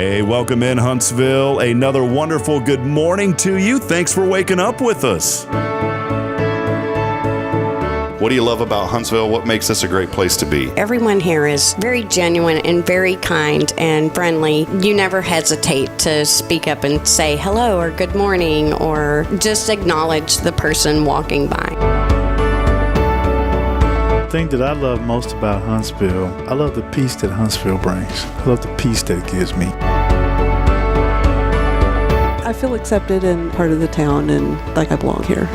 Hey, welcome in Huntsville. Another wonderful good morning to you. Thanks for waking up with us. What do you love about Huntsville? What makes this a great place to be? Everyone here is very genuine and very kind and friendly. You never hesitate to speak up and say hello or good morning or just acknowledge the person walking by. The thing that I love most about Huntsville, I love the peace that Huntsville brings. I love the peace that it gives me. I feel accepted and part of the town and like I belong here.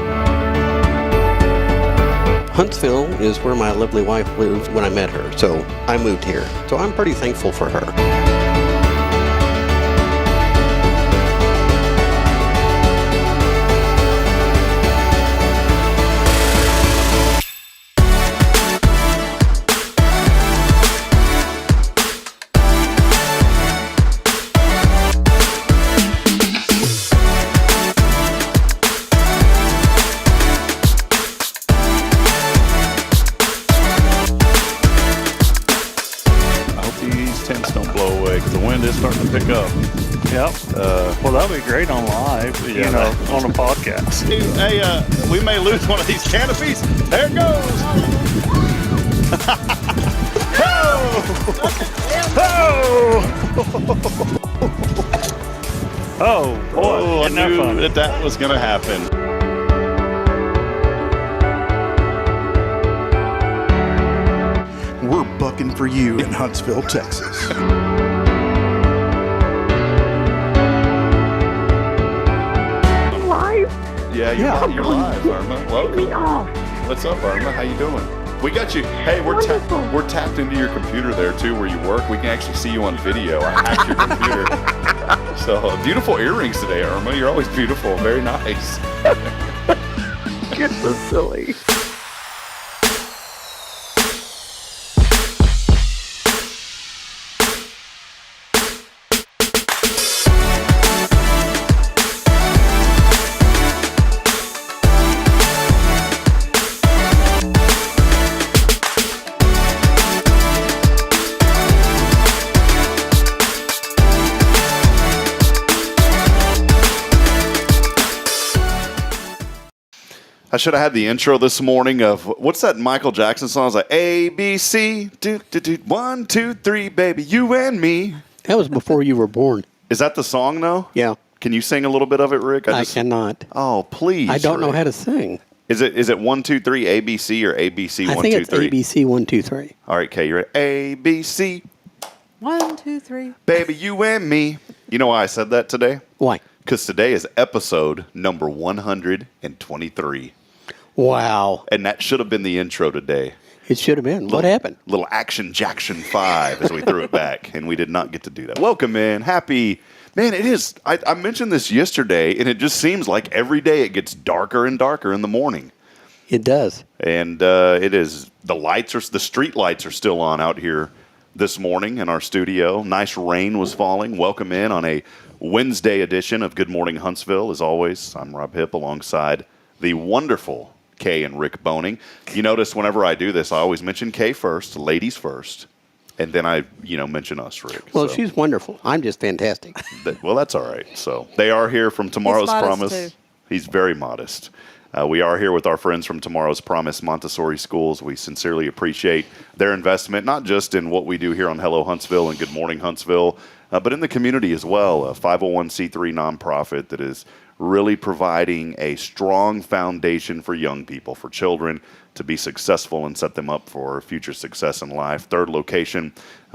Huntsville is where my lovely wife lived when I met her, so I moved here. So I'm pretty thankful for her. Starting to pick up. Yep. Well, that'll be great on live, on a podcast. Hey, we may lose one of these canopies. There it goes. Oh, boy. I knew that was going to happen. We're bucking for you in Huntsville, Texas. Yeah, you're live, Irma. Welcome. What's up, Irma? How you doing? We got you. Hey, we're tapped into your computer there too, where you work. We can actually see you on video. I hacked your computer. So beautiful earrings today, Irma. You're always beautiful. Very nice. You're so silly. I should have had the intro this morning of, what's that Michael Jackson song? It's like, A, B, C, do, 1, 2, 3, baby, you and me. That was before you were born. Is that the song, though? Yeah. Can you sing a little bit of it, Rick? I cannot. Oh, please. I don't know Rick. how to sing. Is it 1, 2, 3, ABC or ABC 1, 2, 3? I think it's ABC 1, 2, 3. All right, Kay, you ready? ABC. 1, 2, 3. Baby, you and me. You know why I said that today? Why? Because today is episode number 123. Wow. And that should have been the intro today. It should have been. What happened? Little Action Jackson 5 as we threw it back, and we did not get to do that. Welcome in. Happy. Man, it is. I mentioned this yesterday, and it just seems like every day it gets darker and darker in the morning. It does. And it is. The street lights are still on out here this morning in our studio. Nice rain was falling. Welcome in on a Wednesday edition of Good Morning Huntsville. As always, I'm Rob Hipp alongside the wonderful Kay and Rick Boning. You notice whenever I do this, I always mention Kay first, ladies first, and then I, mention us, Rick. Well, she's wonderful. I'm just fantastic. Well, that's all right. So they are here from Tomorrow's Promise. Too. He's very modest. We are here with our friends from Tomorrow's Promise Montessori Schools. We sincerely appreciate their investment, not just in what we do here on Hello Huntsville and Good Morning Huntsville, but in the community as well. A 501c3 nonprofit that is really providing a strong foundation for young people, for children to be successful and set them up for future success in life. Third location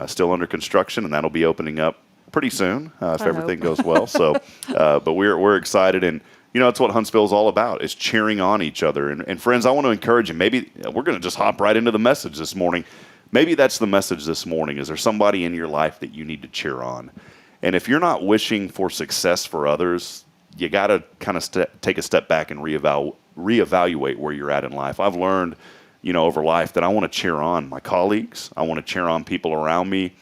still under construction, and that'll be opening up pretty soon if everything goes well. So, but we're excited, and it's what Huntsville is all about, is cheering on each other. And friends, I want to encourage you. Maybe we're going to just hop right into the message this morning. Maybe that's the message this morning. Is there somebody in your life that you need to cheer on? And if you're not wishing for success for others, you got to kind of take a step back and reevaluate where you're at in life. I've learned, over life that I want to cheer on my colleagues. I want to cheer on people around me,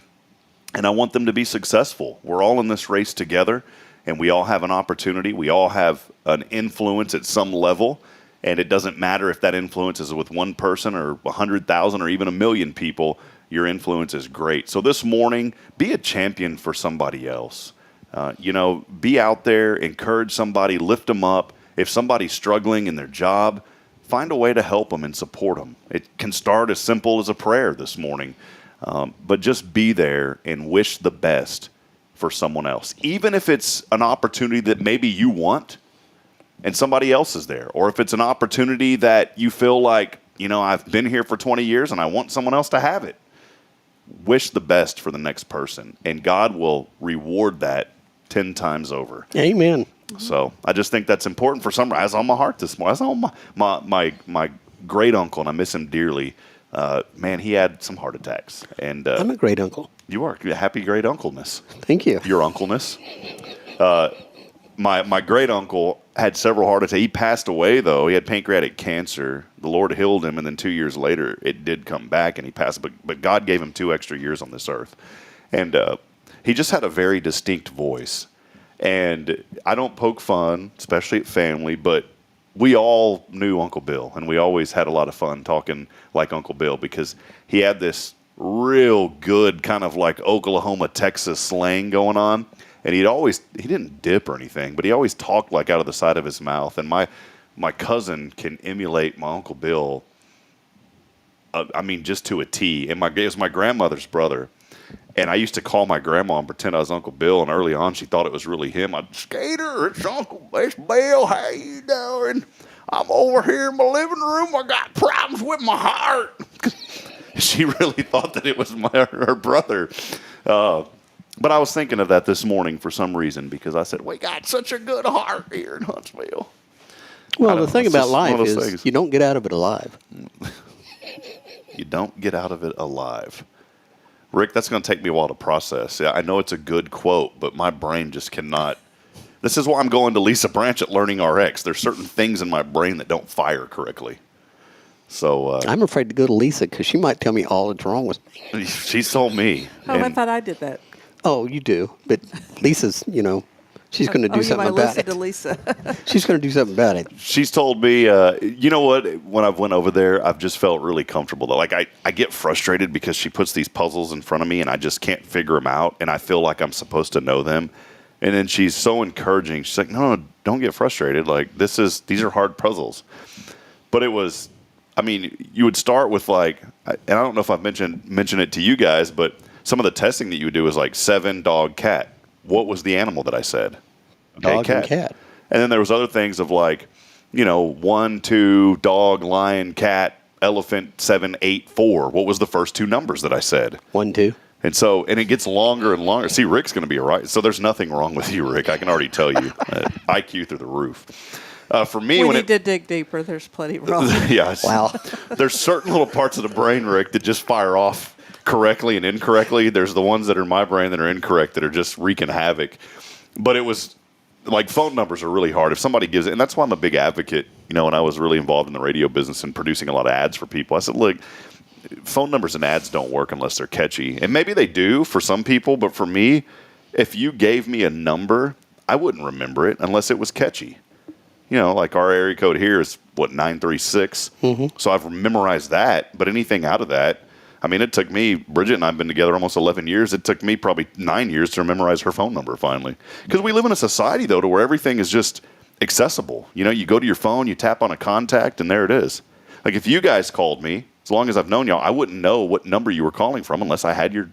and I want them to be successful. We're all in this race together, and we all have an opportunity. We all have an influence at some level, and it doesn't matter if that influence is with one person or 100,000 or even 1 million people. your influence is great. So this morning, be a champion for somebody else. Be out there, encourage somebody, lift them up. If somebody's struggling in their job, find a way to help them and support them. It can start as simple as a prayer this morning, but just be there and wish the best for someone else. Even if it's an opportunity that maybe you want and somebody else is there, or if it's an opportunity that you feel like, I've been here for 20 years and I want someone else to have it. Wish the best for the next person, and God will reward that 10 times over. Amen. So I just think that's important for some. That's on my heart this morning. That's on my great uncle, and I miss him dearly. Man, he had some heart attacks, and I'm a great uncle. You are a happy great uncleness. Thank you. Your uncleness. My great uncle had several heart attacks. He passed away though. He had pancreatic cancer. The Lord healed him, and then 2 years later, it did come back, and he passed. But God gave him 2 extra years on this earth, and he just had a very distinct voice. And I don't poke fun, especially at family, but we all knew Uncle Bill, and we always had a lot of fun talking like Uncle Bill because he had this real good kind of like Oklahoma, Texas slang going on. And he didn't dip or anything, but he always talked like out of the side of his mouth. And my cousin can emulate my Uncle Bill, just to a T. And it was my grandmother's brother. And I used to call my grandma and pretend I was Uncle Bill, and early on she thought it was really him. Skater, it's Bill, how you doing? I'm over here in my living room. I got problems with my heart. She really thought that it was her brother. But I was thinking of that this morning for some reason because I said, we got such a good heart here in Huntsville. Well, the thing about life is you don't get out of it alive. You don't get out of it alive. Rick, that's going to take me a while to process. Yeah, I know it's a good quote, but my brain just cannot. This is why I'm going to Lisa Branch at Learning RX. There's certain things in my brain that don't fire correctly. So I'm afraid to go to Lisa because she might tell me all that's wrong with me. She's told me. I thought I did that. Oh, you do. But Lisa's, she's going to do something about it. To Lisa. She's going to do something about it. She's told me, you know what, when I've went over there, I've just felt really comfortable. Like I get frustrated because she puts these puzzles in front of me and I just can't figure them out. And I feel like I'm supposed to know them. And then she's so encouraging. She's like, no, don't get frustrated. Like these are hard puzzles. But it was, you would start with and I don't know if I've mentioned it to you guys, but some of the testing that you would do is like 7, dog, cat. What was the animal that I said? Okay, dog and cat. And then there was other things of 1, 2, dog, lion, cat, elephant, 7, 8, 4. What was the first 2 numbers that I said? 1, 2. And it gets longer and longer. See, Rick's going to be all right. So there's nothing wrong with you, Rick. I can already tell you. IQ through the roof. For me, we need to dig deeper. There's plenty wrong. Yeah. Wow. There's certain little parts of the brain, Rick, that just fire off correctly and incorrectly. There's the ones that are in my brain that are incorrect that are just wreaking havoc. But it was like phone numbers are really hard. If somebody gives it, and that's why I'm a big advocate, when I was really involved in the radio business and producing a lot of ads for people. I said, look, phone numbers and ads don't work unless they're catchy. And maybe they do for some people, but for me, if you gave me a number, I wouldn't remember it unless it was catchy. Like our area code here is 936. Mm-hmm. So I've memorized that, but anything out of that, it took me, Bridget and I have been together almost 11 years. It took me probably 9 years to memorize her phone number finally. Because we live in a society, though, to where everything is just accessible. You go to your phone, you tap on a contact, and there it is. Like if you guys called me, as long as I've known y'all, I wouldn't know what number you were calling from unless I had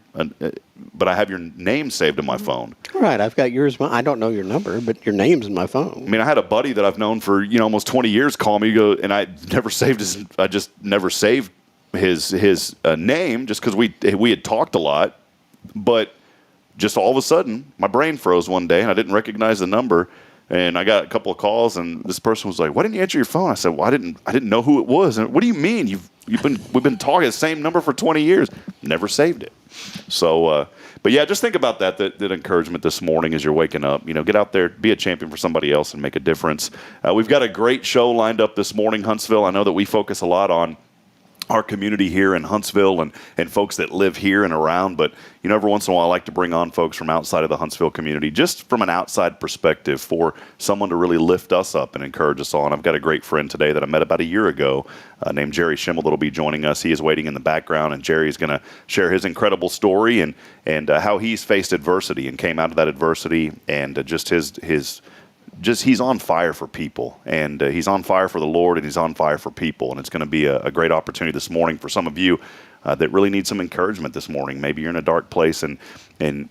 but I have your name saved in my phone. Right, I've got yours. I don't know your number, but your name's in my phone. I had a buddy that I've known for almost 20 years call me, and I never saved I just never saved his name just because we had talked a lot, but just all of a sudden my brain froze one day and I didn't recognize the number, and I got a couple of calls and this person was like, "Why didn't you answer your phone?" I said, "Well, I didn't know who it was." And what do you mean? We've been talking the same number for 20 years, never saved it. So, but yeah, just think about that encouragement this morning as you're waking up. Get out there, be a champion for somebody else, and make a difference. We've got a great show lined up this morning, Huntsville. I know that we focus a lot on our community here in Huntsville and folks that live here and around. But, every once in a while I like to bring on folks from outside of the Huntsville community, just from an outside perspective, for someone to really lift us up and encourage us all. And I've got a great friend today that I met about a year ago named Jerry Schemmel that will be joining us. He is waiting in the background, and Jerry is going to share his incredible story and how he's faced adversity and came out of that adversity, and just he's on fire for people, and he's on fire for the Lord, and he's on fire for people. And it's going to be a great opportunity this morning for some of you that really need some encouragement this morning. Maybe you're in a dark place and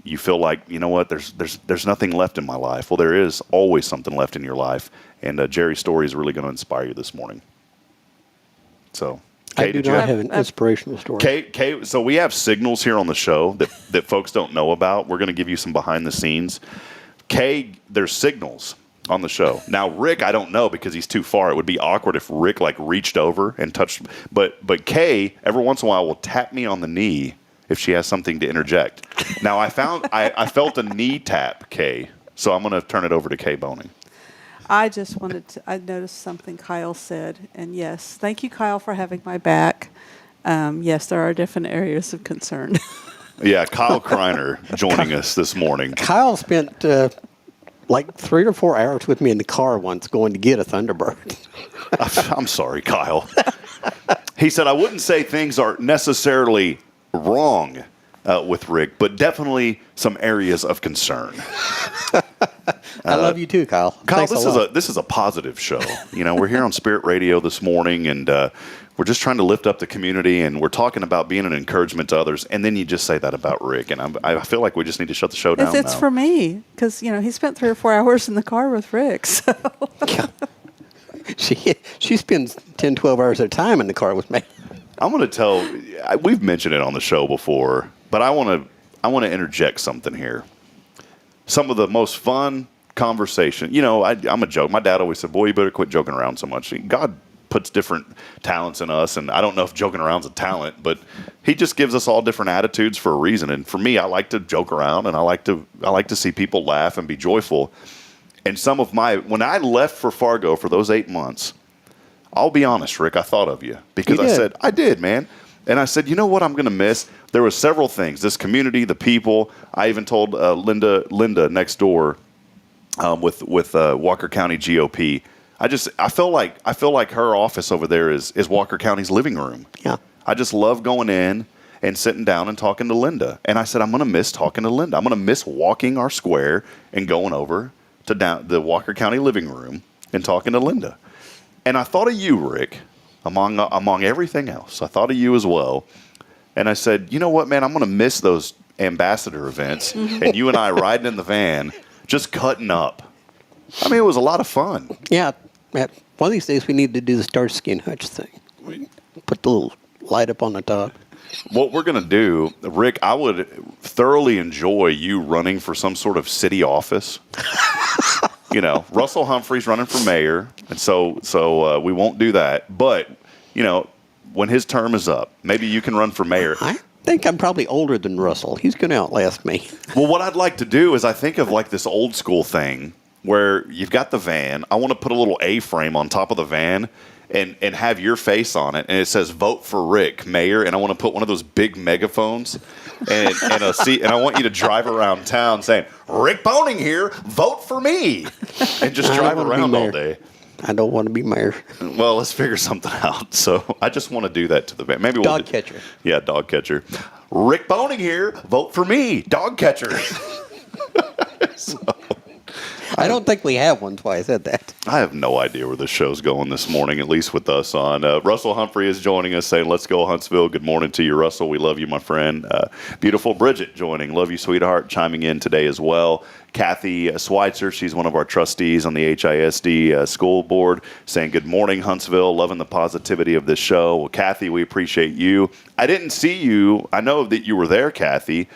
you feel like, you know what, there's nothing left in my life. Well, there is always something left in your life, and Jerry's story is really going to inspire you this morning. So, Kay, I do not have an inspirational story. Kay, so we have signals here on the show that folks don't know about. We're going to give you some behind the scenes. Kay, there's signals on the show. Now, Rick, I don't know because he's too far. It would be awkward if Rick reached over and touched. But Kay, every once in a while, will tap me on the knee if she has something to interject. Now, I felt a knee tap, Kay. So I'm going to turn it over to Kay Boning. I noticed something Kyle said, and yes, thank you, Kyle, for having my back. Yes, there are different areas of concern. Yeah, Kyle Kreiner joining us this morning. Kyle spent 3 or 4 hours with me in the car once going to get a Thunderbird. I'm sorry, Kyle. He said, I wouldn't say things are necessarily wrong with Rick, but definitely some areas of concern. I love you too, Kyle. Kyle, Thanks this is a positive show. We're here on Spirit Radio this morning, and we're just trying to lift up the community, and we're talking about being an encouragement to others. And then you just say that about Rick, and I feel like we just need to shut the show down. It's now. for me because he spent 3 or 4 hours in the car with Rick. So. Yeah. She spends 10, 12 hours at a time in the car with me. I'm going to we've mentioned it on the show before, but I want to interject something here. Some of the most fun conversation. I'm a joke. My dad always said, boy, you better quit joking around so much. God puts different talents in us, and I don't know if joking around is a talent, but he just gives us all different attitudes for a reason. And for me, I like to joke around, and I like to see people laugh and be joyful. And when I left for Fargo for those 8 months, I'll be honest, Rick, I thought of you because I said, I did, man. And I said, you know what I'm going to miss? There were several things. This community, the people. I even told Linda next door with Walker County GOP. I feel like her office over there is Walker County's living room. Yeah. I just love going in and sitting down and talking to Linda. And I said, I'm going to miss talking to Linda. I'm going to miss walking our square and going over to the Walker County living room and talking to Linda. And I thought of you, Rick, among everything else. I thought of you as well. And I said, you know what, man, I'm going to miss those ambassador events and you and I riding in the van just cutting up. I mean, it was a lot of fun. Yeah. One of these days we need to do the Starsky and Hutch thing. Put the little light up on the top. What we're going to do, Rick, I would thoroughly enjoy you running for some sort of city office. Russell Humphrey's running for mayor, and so we won't do that. But, when his term is up, maybe you can run for mayor. I think I'm probably older than Russell. He's going to outlast me. Well, what I'd like to do is I think of this old school thing where you've got the van. I want to put a little A-frame on top of the van and have your face on it, and it says "Vote for Rick, Mayor." And I want to put one of those big megaphones and a seat, and I want you to drive around town saying, "Rick Boning here, vote for me," and just drive around all day. I don't want to be mayor. Well, let's figure something out. So I just want to do that to the van. Maybe we'll dog catcher. Yeah, dog catcher. Rick Boning here, vote for me, dog catcher. So. I don't think we have one, that's why I said that. I have no idea where this show's going this morning, at least with us on. Russell Humphrey is joining us saying, let's go Huntsville. Good morning to you, Russell. We love you, my friend. Beautiful Bridget joining. Love you, sweetheart, chiming in today as well. Kathy Schweitzer, she's one of our trustees on the HISD school board, saying, good morning, Huntsville. Loving the positivity of this show. Well, Kathy, we appreciate you. I didn't see you. I know that you were there, Kathy,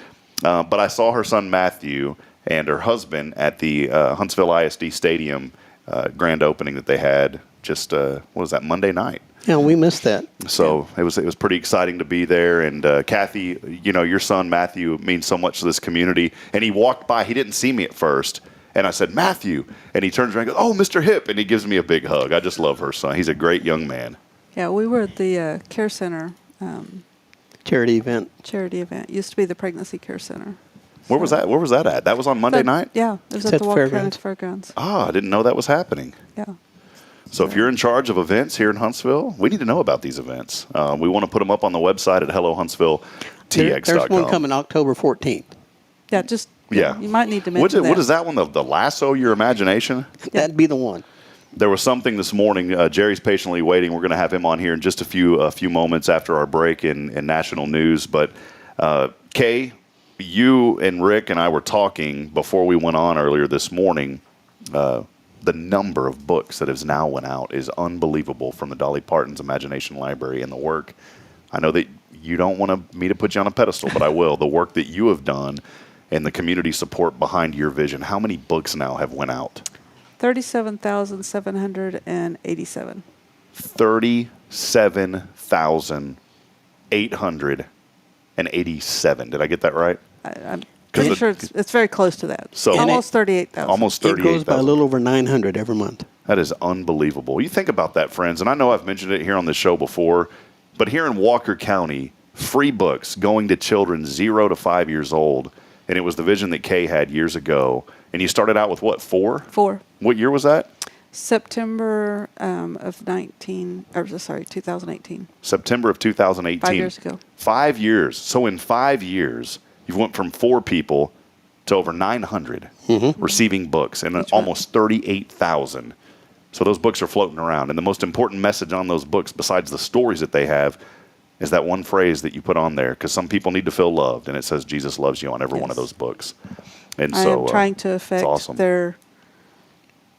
but I saw her son, Matthew, and her husband at the Huntsville ISD Stadium grand opening that they had just, Monday night. Yeah, we missed that. So it was pretty exciting to be there. And Kathy, your son Matthew means so much to this community. And he walked by. He didn't see me at first. And I said, Matthew. And he turns around and goes, oh, Mr. Hip. And he gives me a big hug. I just love her son. He's a great young man. Yeah, we were at the care center Charity event. charity event. Used to be the pregnancy care center. Where was that? Where was that at? That was on Monday night? Yeah, it was It's at the at Walker Fairgrounds. County Fairgrounds. Ah, I didn't know that was happening. Yeah. So if you're in charge of events here in Huntsville, we need to know about these events. We want to put them up on the website at hellohuntsvilletx.com. There's one coming October 14th. Yeah, just Yeah. you might need to mention that. What is that one? The lasso your imagination? That'd be the one. There was something this morning. Jerry's patiently waiting. We're going to have him on here in just a few moments after our break in national news. But Kay, you and Rick and I were talking before we went on earlier this morning. The number of books that has now went out is unbelievable from the Dolly Parton's Imagination Library and the work. I know that you don't want me to put you on a pedestal, but I will. The work that you have done and the community support behind your vision. How many books now have went out? 37,787. 37,887. Did I get that right? I'm pretty sure it's very close to that. So- Almost 38,000. Almost It grows by a 38,000. little over 900 every month. That is unbelievable. You think about that, friends, and I know I've mentioned it here on the show before, but here in Walker County, free books going to children 0 to 5 years old, and it was the vision that Kay had years ago. And you started out with what, 4? 4. What year was that? September of 2018. September of 2018. 5 years ago. 5 years. So in 5 years, you've went from 4 people to over 900 receiving books and almost 38,000. So those books are floating around. And the most important message on those books, besides the stories that they have, is that one phrase that you put on there, because some people need to feel loved, and it says Jesus loves you on every one of those books. And I so am trying to affect awesome. their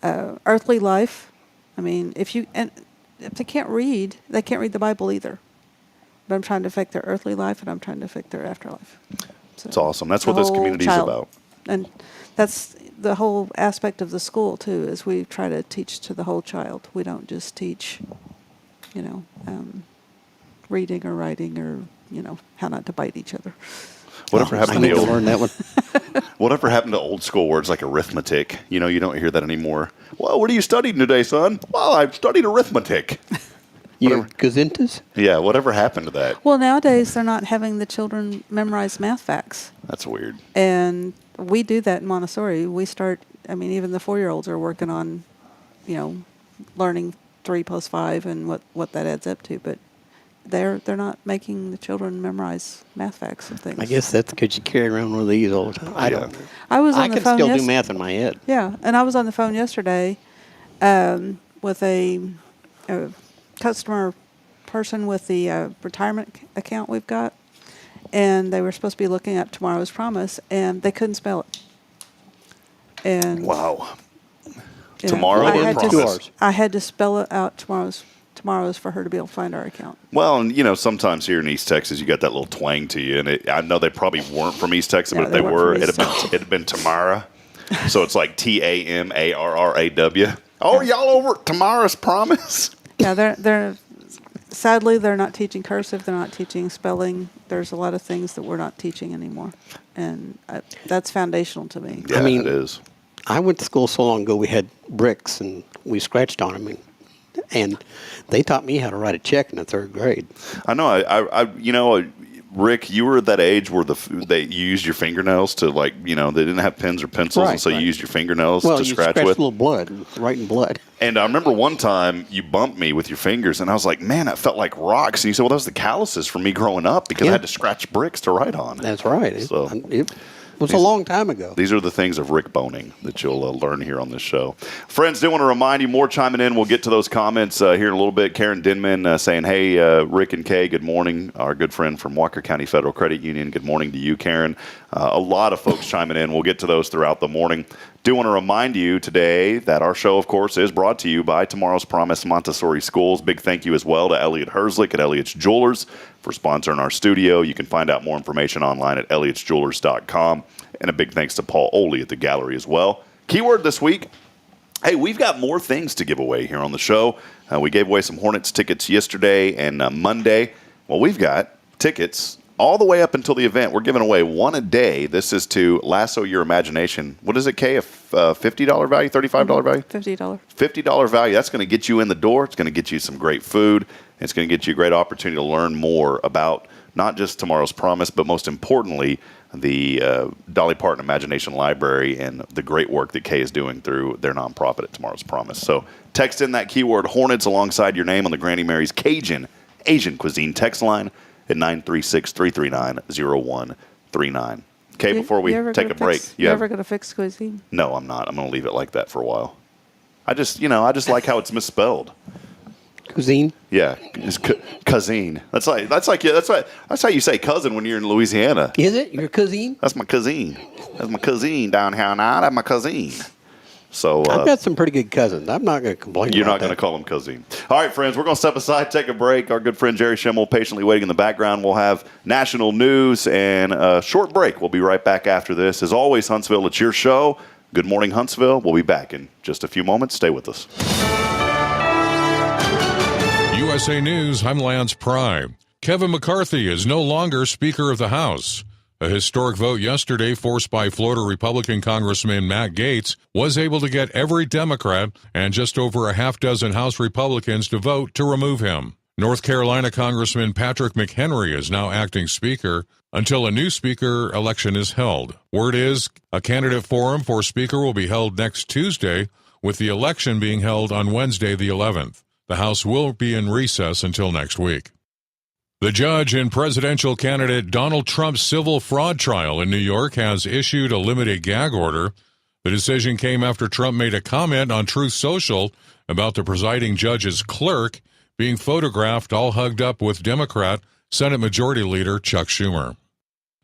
earthly life. I mean, if they can't read, they can't read the Bible either. But I'm trying to affect their earthly life, and I'm trying to affect their afterlife. So It's awesome. That's the what this whole community is child. about. And that's the whole aspect of the school, too, is we try to teach to the whole child. We don't just teach, reading or writing or, how not to bite each other. Whatever happened I to need the to old, learn that one. whatever happened to old school words like arithmetic? You don't hear that anymore. Well, what are you studying today, son? Well, I've studied arithmetic. You gazintas? Yeah, whatever happened to that? Well, nowadays they're not having the children memorize math facts. That's weird. And we do that in Montessori. We start, even the 4-year-olds are working on, learning 3 plus 5 and what that adds up to. But they're not making the children memorize math facts and things. I guess that's because you carry around one of these all the time. I don't know. I was on I the can phone still do math in my head. Yeah, and I was on the phone yesterday with a customer person with the retirement account we've got, and they were supposed to be looking up Tomorrow's Promise, and they couldn't spell it. And Wow. you know, Tomorrow I or had Promise? to, I had to spell it out tomorrow's for her to be able to find our account. Well, and sometimes here in East Texas, you got that little twang to you, and I know they probably weren't from East Texas, No, but if they they weren't were, from it'd East have been Tamara. So it's like Tamarraw. Oh, y'all over at Tomorrow's Promise? Yeah, they're sadly they're not teaching cursive. They're not teaching spelling. There's a lot of things that we're not teaching anymore, and that's foundational to me. Yeah, it is. I went to school so long ago, we had bricks, and we scratched on them, and they taught me how to write a check in the 3rd grade. I know. Rick, you were at that age where you used your fingernails to they didn't have pens or pencils, and so you used your fingernails to scratch with. a little blood, writing blood. And I remember one time you bumped me with your fingers, and I was like, man, that felt like rocks. And you said, well, that was the calluses from me growing up because I had to scratch bricks to write on. That's right. So It was a long time ago. These are the things of Rick boning that you'll learn here on this show. Friends, do want to remind you, more chiming in. We'll get to those comments here in a little bit. Karen Denman saying, hey, Rick and Kay, good morning. Our good friend from Walker County Federal Credit Union. Good morning to you, Karen. A lot of folks chiming in. We'll get to those throughout the morning. Do want to remind you today that our show, of course, is brought to you by Tomorrow's Promise Montessori Schools. Big thank you as well to Elliot Herzlich at Elliot's Jewelers for sponsoring our studio. You can find out more information online at elliotsjewelers.com. And a big thanks to Paul Oley at the gallery as well. Keyword this week. Hey, we've got more things to give away here on the show. We gave away some Hornets tickets yesterday and Monday. Well, we've got tickets all the way up until the event. We're giving away one a day. This is to lasso your imagination. What is it, Kay? $50 value, $35 value? $50. $50 value. That's going to get you in the door. It's going to get you some great food. It's going to get you a great opportunity to learn more about not just Tomorrow's Promise, but most importantly, the Dolly Parton Imagination Library and the great work that Kay is doing through their nonprofit at Tomorrow's Promise. So text in that keyword Hornets alongside your name on the Granny Mary's Cajun Asian Cuisine text line at 936-339-0139. Okay, before we take a break. You ever going to fix cuisine? No, I'm not. I'm going to leave it like that for a while. I just like how it's misspelled. Cuisine? Yeah, it's cuisine. That's how you say cousin when you're in Louisiana. Is it your cuisine? That's my cuisine. That's my cuisine down here now. That's my cuisine. So I've got some pretty good cousins. I'm not going to complain. You're not going to call them cuisine. All right, friends, we're going to step aside, take a break. Our good friend Jerry Schemmel patiently waiting in the background. We'll have national news and a short break. We'll be right back after this. As always, Huntsville, it's your show. Good morning, Huntsville. We'll be back in just a few moments. Stay with us. USA News, I'm Lance Pry. Kevin McCarthy is no longer Speaker of the House. A historic vote yesterday forced by Florida Republican Congressman Matt Gaetz was able to get every Democrat and just over a half dozen House Republicans to vote to remove him. North Carolina Congressman Patrick McHenry is now acting Speaker until a new Speaker election is held. Word is a candidate forum for Speaker will be held next Tuesday, with the election being held on Wednesday the 11th. The House will be in recess until next week. The judge in presidential candidate Donald Trump's civil fraud trial in New York has issued a limited gag order. The decision came after Trump made a comment on Truth Social about the presiding judge's clerk being photographed all hugged up with Democrat Senate Majority Leader Chuck Schumer.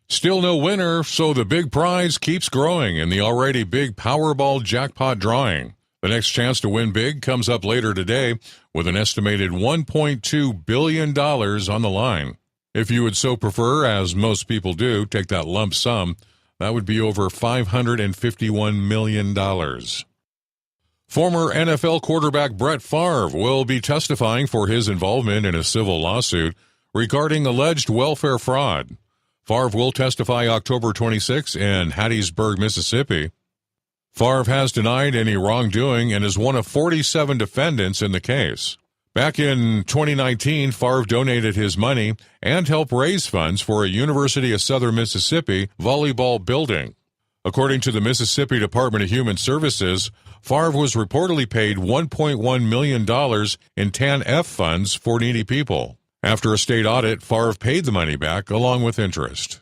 Still no winner, so the big prize keeps growing in the already big Powerball jackpot drawing. The next chance to win big comes up later today with an estimated $1.2 billion on the line. If you would so prefer, as most people do, take that lump sum, that would be over $551 million. Former NFL quarterback Brett Favre will be testifying for his involvement in a civil lawsuit regarding alleged welfare fraud. Favre will testify October 26 in Hattiesburg, Mississippi. Favre has denied any wrongdoing and is one of 47 defendants in the case. Back in 2019, Favre donated his money and helped raise funds for a University of Southern Mississippi volleyball building. According to the Mississippi Department of Human Services, Favre was reportedly paid $1.1 million in TANF funds for needy people. After a state audit, Favre paid the money back along with interest.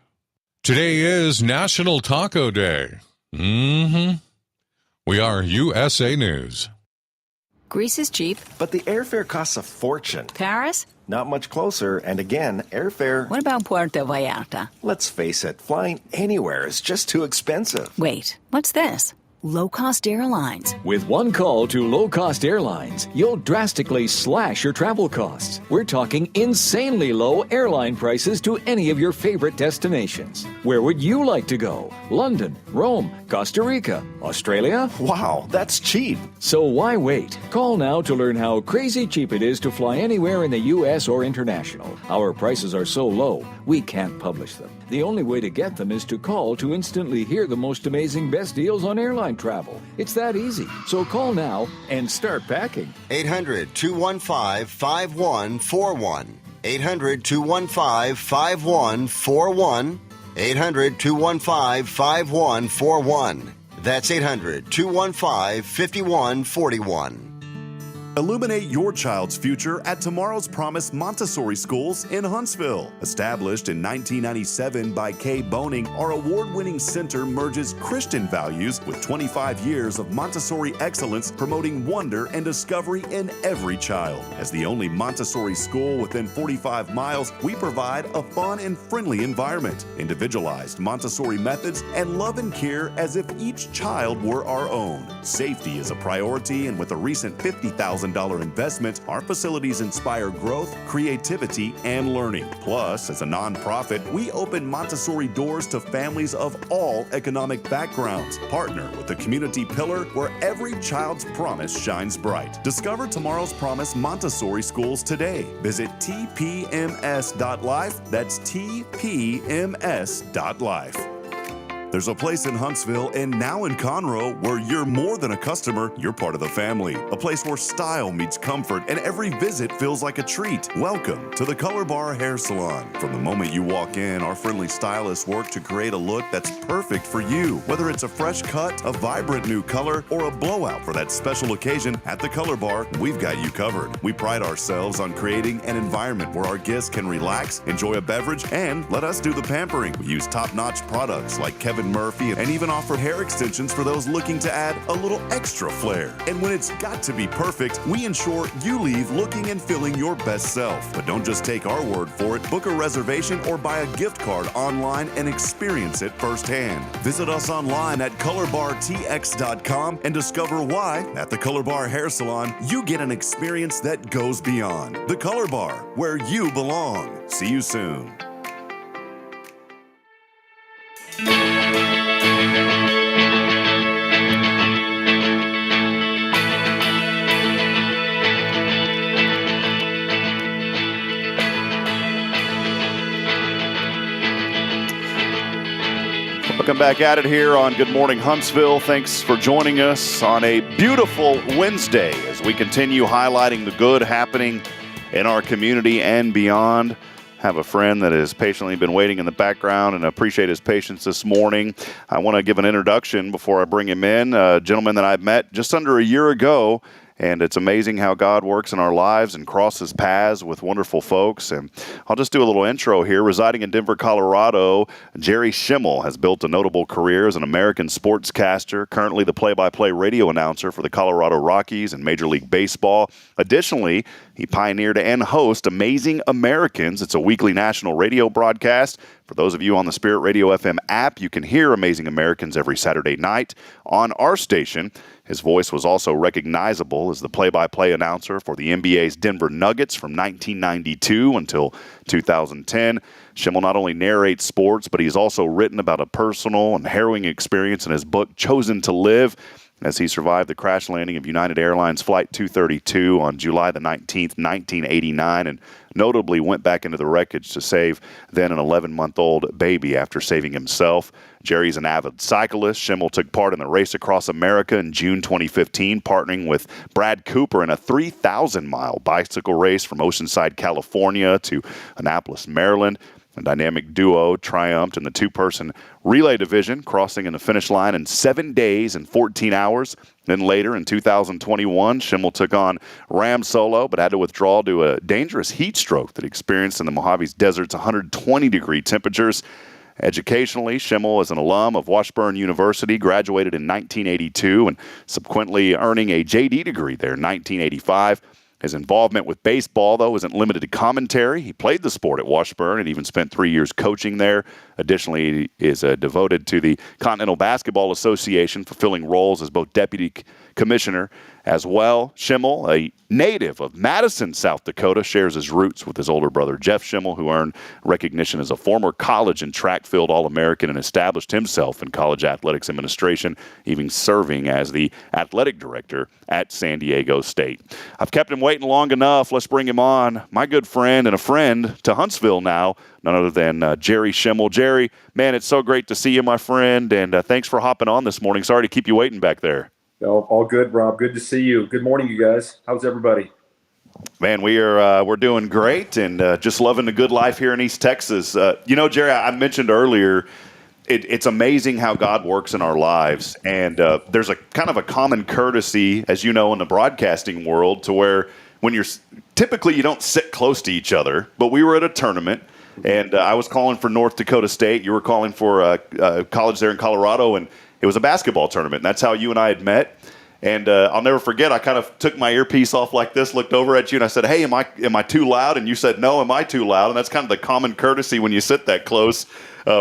Today is National Taco Day. We are USA News. Greece is cheap. But the airfare costs a fortune. Paris? Not much closer, and again, airfare... What about Puerto Vallarta? Let's face it, flying anywhere is just too expensive. Wait, what's this? Low-cost airlines. With one call to low-cost airlines, you'll drastically slash your travel costs. We're talking insanely low airline prices to any of your favorite destinations. Where would you like to go? London, Rome, Costa Rica, Australia? Wow, that's cheap. So why wait? Call now to learn how crazy cheap it is to fly anywhere in the U.S. or international. Our prices are so low, we can't publish them. The only way to get them is to call to instantly hear the most amazing best deals on airline travel. It's that easy. So call now and start packing. 800-215-5141. 800-215-5141. 800-215-5141. That's 800-215-5141. Illuminate your child's future at Tomorrow's Promise Montessori Schools in Huntsville. Established in 1997 by Kay Boning, our award-winning center merges Christian values with 25 years of Montessori excellence, promoting wonder and discovery in every child. As the only Montessori school within 45 miles, we provide a fun and friendly environment, individualized Montessori methods, and love and care as if each child were our own. Safety is a priority, and with a recent $50,000 investment, our facilities inspire growth, creativity, and learning. Plus, as a nonprofit, we open Montessori doors to families of all economic backgrounds. Partner with the community pillar where every child's promise shines bright. Discover Tomorrow's Promise Montessori Schools today. Visit tpms.life. That's tpms.life. There's a place in Huntsville and now in Conroe where you're more than a customer, you're part of the family. A place where style meets comfort and every visit feels like a treat. Welcome to the Color Bar Hair Salon. From the moment you walk in, our friendly stylists work to create a look that's perfect for you. Whether it's a fresh cut, a vibrant new color, or a blowout for that special occasion, at the Color Bar, we've got you covered. We pride ourselves on creating an environment where our guests can relax, enjoy a beverage, and let us do the pampering. We use top-notch products like Kevin Murphy and even offer hair extensions for those looking to add a little extra flair. And when it's got to be perfect, we ensure you leave looking and feeling your best self. But don't just take our word for it. Book a reservation or buy a gift card online and experience it firsthand. Visit us online at colorbartx.com and discover why at the Color Bar Hair Salon you get an experience that goes beyond. The Color Bar, where you belong. See you soon. Welcome back at it here on Good Morning Huntsville. Thanks for joining us on a beautiful Wednesday as we continue highlighting the good happening in our community and beyond. Have a friend that has patiently been waiting in the background and appreciate his patience this morning. I want to give an introduction before I bring him in. A gentleman that I met just under a year ago. And it's amazing how God works in our lives and crosses paths with wonderful folks. And I'll just do a little intro here. Residing in Denver, Colorado, Jerry Schemmel has built a notable career as an American sportscaster, currently the play-by-play radio announcer for the Colorado Rockies and Major League Baseball. Additionally, he pioneered and hosts Amazing Americans. It's a weekly national radio broadcast. For those of you on the Spirit Radio FM app, you can hear Amazing Americans every Saturday night on our station. His voice was also recognizable as the play-by-play announcer for the NBA's Denver Nuggets from 1992 until 2010. Schemmel not only narrates sports, but he's also written about a personal and harrowing experience in his book, Chosen to Live, as he survived the crash landing of United Airlines Flight 232 on July the 19th, 1989, and notably went back into the wreckage to save then an 11-month-old baby after saving himself. Jerry's an avid cyclist. Schemmel took part in the Race Across America in June 2015, partnering with Brad Cooper in a 3,000-mile bicycle race from Oceanside, California to Annapolis, Maryland. A dynamic duo triumphed in the two-person relay division, crossing in the finish line in 7 days and 14 hours. Then later in 2021, Schemmel took on RAAM solo, but had to withdraw due to a dangerous heat stroke that he experienced in the Mojave Desert's 120-degree temperatures. Educationally, Schemmel is an alum of Washburn University, graduated in 1982, and subsequently earning a JD degree there in 1985. His involvement with baseball, though, isn't limited to commentary. He played the sport at Washburn and even spent 3 years coaching there. Additionally, he is devoted to the Continental Basketball Association, fulfilling roles as both deputy commissioner as well. Schemmel, a native of Madison, South Dakota, shares his roots with his older brother, Jeff Schemmel, who earned recognition as a former college and track field All-American and established himself in college athletics administration, even serving as the athletic director at San Diego State. I've kept him waiting long enough. Let's bring him on. My good friend and a friend to Huntsville now, none other than Jerry Schemmel. Jerry, man, it's so great to see you, my friend, and thanks for hopping on this morning. Sorry to keep you waiting back there. All good, Rob. Good to see you. Good morning, you guys. How's everybody? Man, we're doing great and just loving the good life here in East Texas. Jerry, I mentioned earlier, it's amazing how God works in our lives, and there's a kind of a common courtesy, as you know, in the broadcasting world, to where when typically you don't sit close to each other, but we were at a tournament. And I was calling for North Dakota State. You were calling for college there in Colorado, and it was a basketball tournament. And that's how you and I had met. And I'll never forget, I kind of took my earpiece off like this, looked over at you, and I said, hey, am I too loud? And you said, no, am I too loud? And that's kind of the common courtesy when you sit that close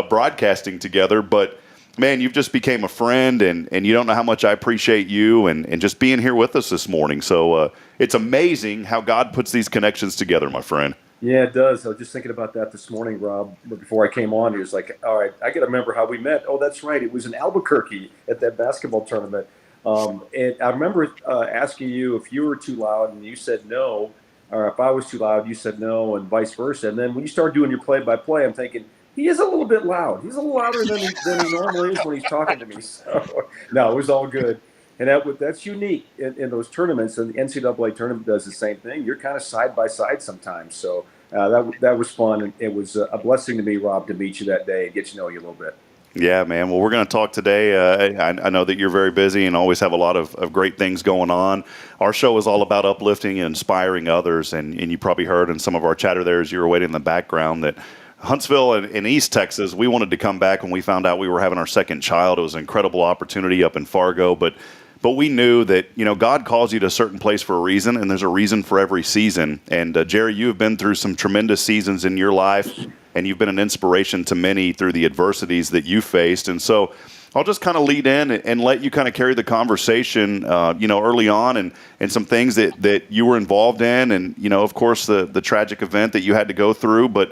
broadcasting together. But, man, you've just became a friend, and you don't know how much I appreciate you and just being here with us this morning. So it's amazing how God puts these connections together, my friend. Yeah, it does. I was just thinking about that this morning, Rob, before I came on. He was like, all right, I got to remember how we met. Oh, that's right. It was in Albuquerque at that basketball tournament. And I remember asking you if you were too loud, and you said no, or if I was too loud, you said no, and vice versa. And then when you started doing your play-by-play, I'm thinking, he is a little bit loud. He's a little louder than he normally is when he's talking to me. So, no, it was all good. And that's unique in those tournaments. And the NCAA tournament does the same thing. You're kind of side by side sometimes. So that was fun. And it was a blessing to me, Rob, to meet you that day and get to know you a little bit. Yeah, man. Well, we're going to talk today. I know that you're very busy and always have a lot of great things going on. Our show is all about uplifting and inspiring others. And you probably heard in some of our chatter there as you were waiting in the background that Huntsville in East Texas, we wanted to come back when we found out we were having our second child. It was an incredible opportunity up in Fargo, but we knew that, God calls you to a certain place for a reason, and there's a reason for every season. And Jerry, you have been through some tremendous seasons in your life, and you've been an inspiration to many through the adversities that you faced. And so I'll just kind of lead in and let you kind of carry the conversation, early on and some things that you were involved in. And, of course, the tragic event that you had to go through, but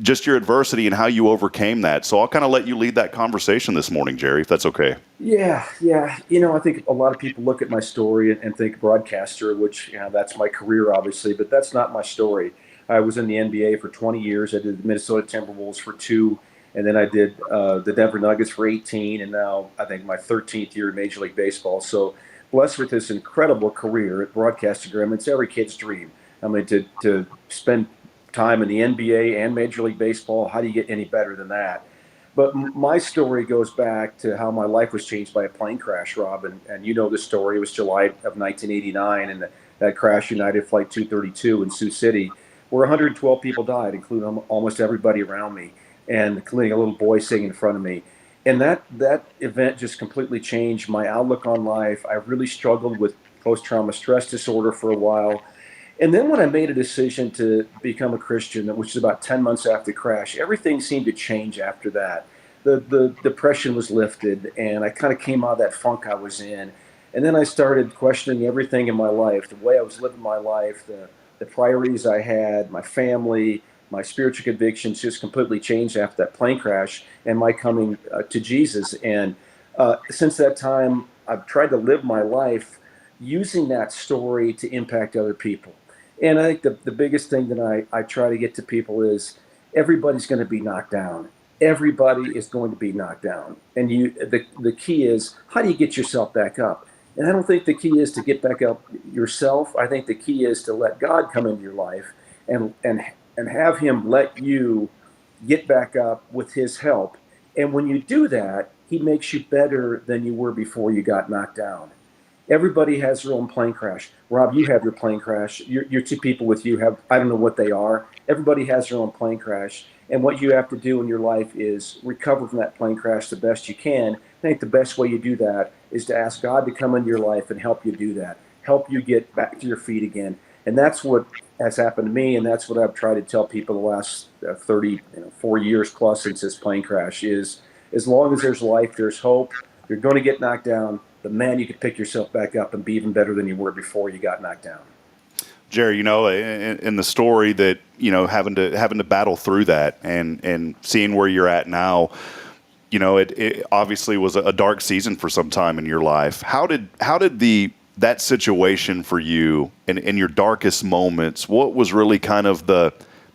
just your adversity and how you overcame that. So I'll kind of let you lead that conversation this morning, Jerry, if that's okay. Yeah. I think a lot of people look at my story and think broadcaster, which, that's my career, obviously, but that's not my story. I was in the NBA for 20 years. I did the Minnesota Timberwolves for 2, and then I did the Denver Nuggets for 18, and now I think my 13th year in Major League Baseball. So blessed with this incredible career at broadcasting. I mean, it's every kid's dream. I mean, to spend time in the NBA and Major League Baseball, how do you get any better than that? But my story goes back to how my life was changed by a plane crash, Rob, and you know the story. It was July of 1989, and that crash, United Flight 232 in Sioux City, where 112 people died, including almost everybody around me, and including a little boy sitting in front of me. And that event just completely changed my outlook on life. I really struggled with post-trauma stress disorder for a while. And then when I made a decision to become a Christian, which is about 10 months after the crash, everything seemed to change after that. The depression was lifted, and I kind of came out of that funk I was in. And then I started questioning everything in my life, the way I was living my life, the priorities I had, my family, my spiritual convictions just completely changed after that plane crash and my coming to Jesus. And since that time, I've tried to live my life using that story to impact other people. And I think the biggest thing that I try to get to people is everybody's going to be knocked down. Everybody is going to be knocked down. And the key is, how do you get yourself back up? And I don't think the key is to get back up yourself. I think the key is to let God come into your life and have him let you get back up with his help. And when you do that, he makes you better than you were before you got knocked down. Everybody has their own plane crash. Rob, you have your plane crash. Your 2 people with you have, I don't know what they are. Everybody has their own plane crash. And what you have to do in your life is recover from that plane crash the best you can. I think the best way you do that is to ask God to come into your life and help you do that, help you get back to your feet again. And that's what has happened to me, and that's what I've tried to tell people the last 4 years plus since this plane crash is, as long as there's life, there's hope. You're going to get knocked down, but man, you could pick yourself back up and be even better than you were before you got knocked down. Jerry, in the story that, having to battle through that and seeing where you're at now, it obviously was a dark season for some time in your life. How did that situation for you in your darkest moments, what was really kind of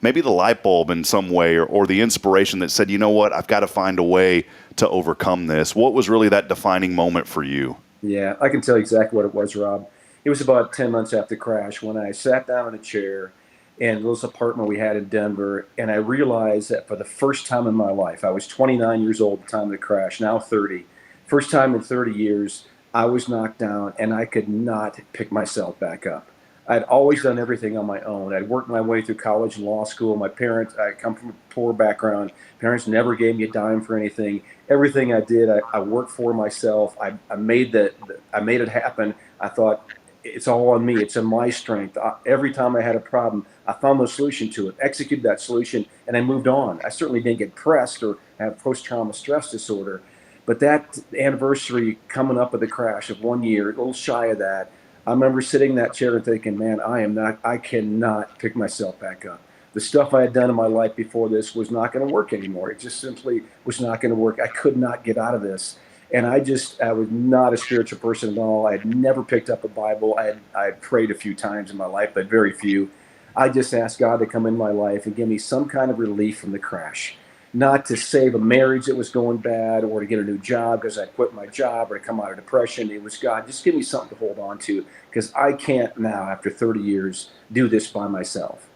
maybe the light bulb in some way or the inspiration that said, you know what, I've got to find a way to overcome this? What was really that defining moment for you? Yeah, I can tell you exactly what it was, Rob. It was about 10 months after the crash when I sat down in a chair in this apartment we had in Denver, and I realized that for the first time in my life, I was 29 years old at the time of the crash, now 30. First time in 30 years, I was knocked down, and I could not pick myself back up. I'd always done everything on my own. I'd worked my way through college and law school. My parents, I come from a poor background. Parents never gave me a dime for anything. Everything I did, I worked for myself. I made it happen. I thought, it's all on me. It's in my strength. Every time I had a problem, I found the solution to it, executed that solution, and I moved on. I certainly didn't get pressed or have post-trauma stress disorder. But that anniversary coming up with the crash of 1 year, a little shy of that, I remember sitting in that chair and thinking, man, I cannot pick myself back up. The stuff I had done in my life before this was not going to work anymore. It just simply was not going to work. I could not get out of this. And I was not a spiritual person at all. I had never picked up a Bible. I had prayed a few times in my life, but very few. I just asked God to come in my life and give me some kind of relief from the crash. not to save a marriage that was going bad or to get a new job because I quit my job or to come out of depression. It was, God, just give me something to hold on to, because I can't now, after 30 years, do this by myself.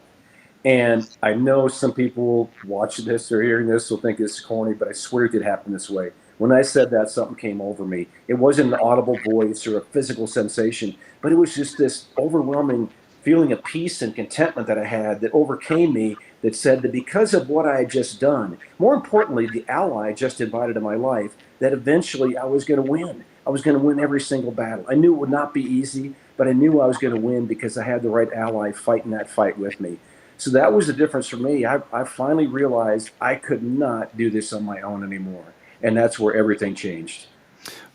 And I know some people watching this or hearing this will think it's corny, but I swear it did happen this way. When I said that, something came over me. It wasn't an audible voice or a physical sensation, but it was just this overwhelming feeling of peace and contentment that I had that overcame me, that said that because of what I had just done, more importantly, the ally I just invited in my life, that eventually I was going to win. I was going to win every single battle. I knew it would not be easy, but I knew I was going to win because I had the right ally fighting that fight with me. So that was the difference for me. I finally realized I could not do this on my own anymore. And that's where everything changed.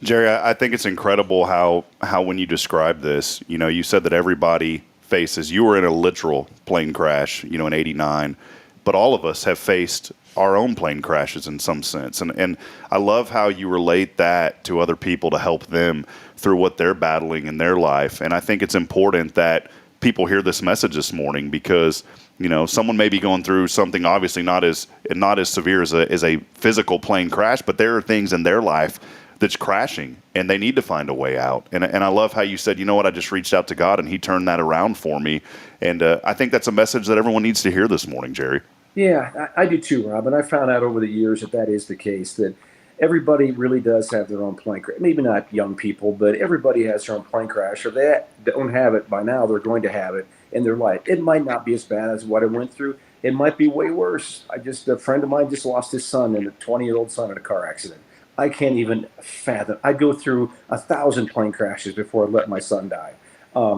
Jerry, I think it's incredible how when you describe this, you said that everybody faces, you were in a literal plane crash, in '89, but all of us have faced our own plane crashes in some sense. And I love how you relate that to other people to help them through what they're battling in their life. And I think it's important that people hear this message this morning, because someone may be going through something obviously not as severe as a physical plane crash, but there are things in their life that's crashing, and they need to find a way out. And I love how you said, you know what, I just reached out to God and he turned that around for me. And I think that's a message that everyone needs to hear this morning, Jerry. Yeah, I do too, Rob. And I found out over the years that is the case, that everybody really does have their own plane crash. Maybe not young people, but everybody has their own plane crash, or they don't have it by now. They're going to have it in their life. It might not be as bad as what I went through. It might be way worse. A friend of mine just lost his son, a 20-year-old son, in a car accident. I can't even fathom. I go through 1,000 plane crashes before I let my son die.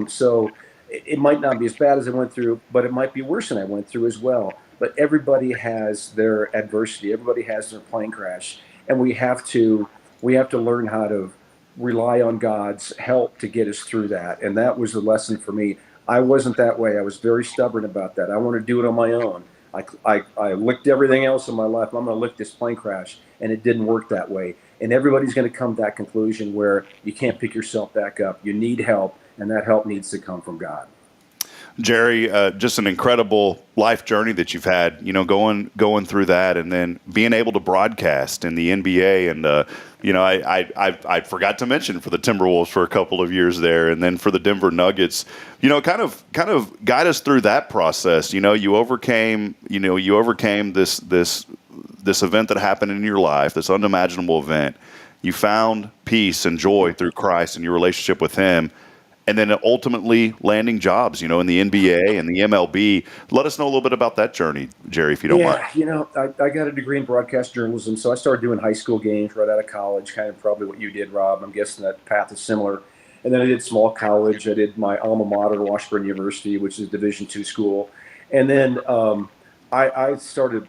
So it might not be as bad as I went through, but it might be worse than I went through as well. But everybody has their adversity. Everybody has their plane crash. And we have to learn how to rely on God's help to get us through that. And that was the lesson for me. I wasn't that way. I was very stubborn about that. I want to do it on my own. I licked everything else in my life. I'm going to lick this plane crash. And it didn't work that way. And everybody's going to come to that conclusion where you can't pick yourself back up. You need help, and that help needs to come from God. Jerry, just an incredible life journey that you've had, going through that, and then being able to broadcast in the NBA. And, I forgot to mention for the Timberwolves for a couple of years there, and then for the Denver Nuggets, kind of guide us through that process. You overcame this event that happened in your life, this unimaginable event. You found peace and joy through Christ and your relationship with him. And then ultimately landing jobs, in the NBA and the MLB. Let us know a little bit about that journey, Jerry, if you don't mind. Yeah, I got a degree in broadcast journalism, so I started doing high school games right out of college, kind of probably what you did, Rob. I'm guessing that path is similar. And then I did small college. I did my alma mater, Washburn University, which is a Division II school. And then I started,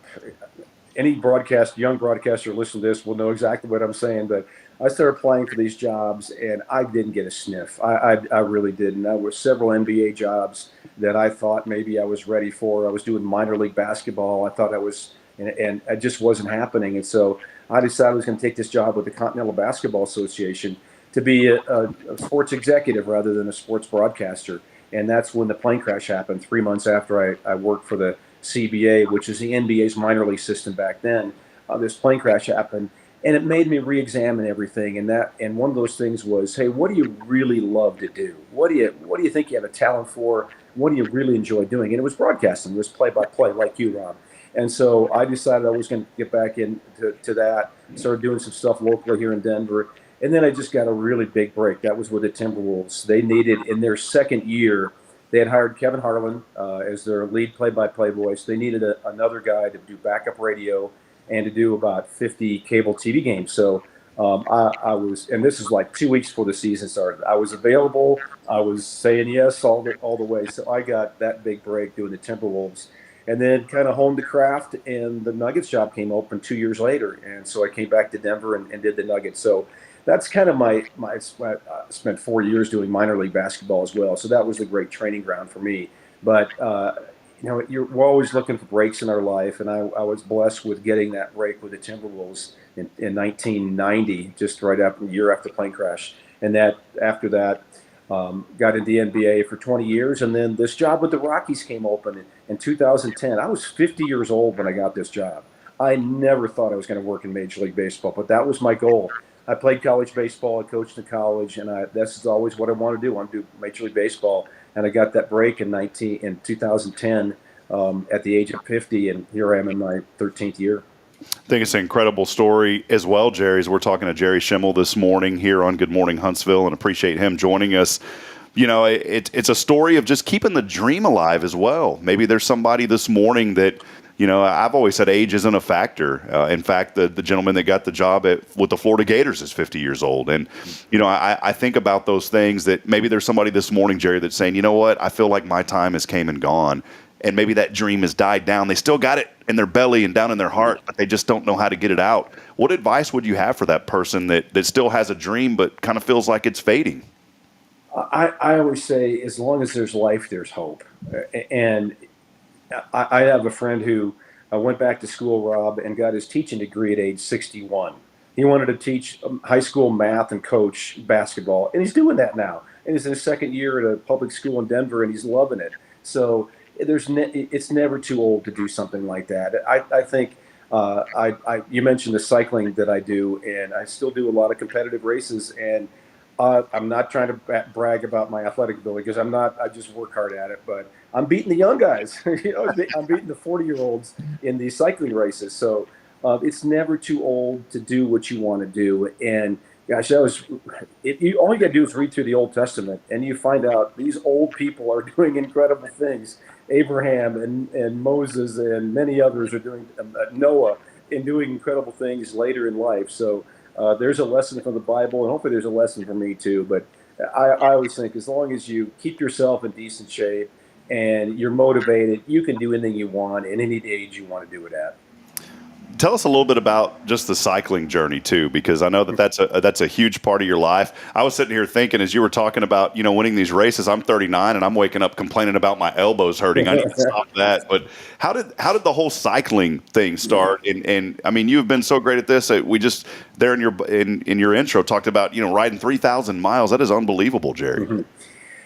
any young broadcaster listening to this will know exactly what I'm saying, but I started applying for these jobs, and I didn't get a sniff. I really didn't. There were several NBA jobs that I thought maybe I was ready for. I was doing minor league basketball. I thought I was, and it just wasn't happening. And so I decided I was going to take this job with the Continental Basketball Association to be a sports executive rather than a sports broadcaster. And that's when the plane crash happened 3 months after I worked for the CBA, which is the NBA's minor league system back then. This plane crash happened. And it made me re-examine everything, and one of those things was, hey, what do you really love to do? What do you think you have a talent for? What do you really enjoy doing? And it was broadcasting. It was play-by-play, like you, Rob. And so I decided I was going to get back into that. Started doing some stuff locally here in Denver, and then I just got a really big break. That was with the Timberwolves. They needed, in their second year, they had hired Kevin Harlan as their lead play-by-play voice. They needed another guy to do backup radio and to do about 50 cable TV games. So I was, and this is like 2 weeks before the season started. I was available. I was saying yes all the way. So I got that big break doing the Timberwolves, and then kind of honed the craft. And the Nuggets job came open 2 years later, and so I came back to Denver and did the Nuggets. So that's kind of I spent 4 years doing minor league basketball as well. So that was a great training ground for me. But we're always looking for breaks in our life, and I was blessed with getting that break with the Timberwolves in 1990, just right after, a year after the plane crash. And after that, got into the NBA for 20 years, and then this job with the Rockies came open in 2010. I was 50 years old when I got this job. I never thought I was going to work in Major League Baseball, but that was my goal. I played college baseball. I coached in college, and this is always what I want to do. I want to do Major League Baseball, and I got that break in 2010 at the age of 50, and here I am in my 13th year. I think it's an incredible story as well, Jerry. As we're talking to Jerry Schemmel this morning here on Good Morning Huntsville, and appreciate him joining us. You know, it's a story of just keeping the dream alive as well. Maybe there's somebody this morning that, you know, I've always said age isn't a factor. In fact, the gentleman that got the job with the Florida Gators is 50 years old. And, you know, I think about those things that maybe there's somebody this morning, Jerry, that's saying, you know what, I feel like my time has came and gone. And maybe that dream has died down. They still got it in their belly and down in their heart, but they just don't know how to get it out. What advice would you have for that person that still has a dream but kind of feels like it's fading? I always say, as long as there's life, there's hope. And I have a friend who went back to school, Rob, and got his teaching degree at age 61. He wanted to teach high school math and coach basketball, and he's doing that now. And he's in his second year at a public school in Denver, and he's loving it. So it's never too old to do something like that. I think you mentioned the cycling that I do, and I still do a lot of competitive races, and I'm not trying to brag about my athletic ability because I'm not. I just work hard at it. But I'm beating the young guys. You know, I'm beating the 40-year-olds in these cycling races. So it's never too old to do what you want to do. And gosh, all you got to do is read through the Old Testament, and you find out these old people are doing incredible things. Abraham and Moses and many others are doing Noah and doing incredible things later in life. So. There's a lesson from the Bible, and hopefully there's a lesson for me too. But I always think as long as you keep yourself in decent shape and you're motivated, you can do anything you want in any age you want to do it at. Tell us a little bit about just the cycling journey too, because I know that's a huge part of your life. I was sitting here thinking as you were talking about, you know, winning these races. I'm 39 and I'm waking up complaining about my elbows hurting. I need to stop that. But how did the whole cycling thing start? And I mean, you've been so great at this. We just there in your intro talked about, you know, riding 3,000 miles. That is unbelievable, Jerry. Mm-hmm.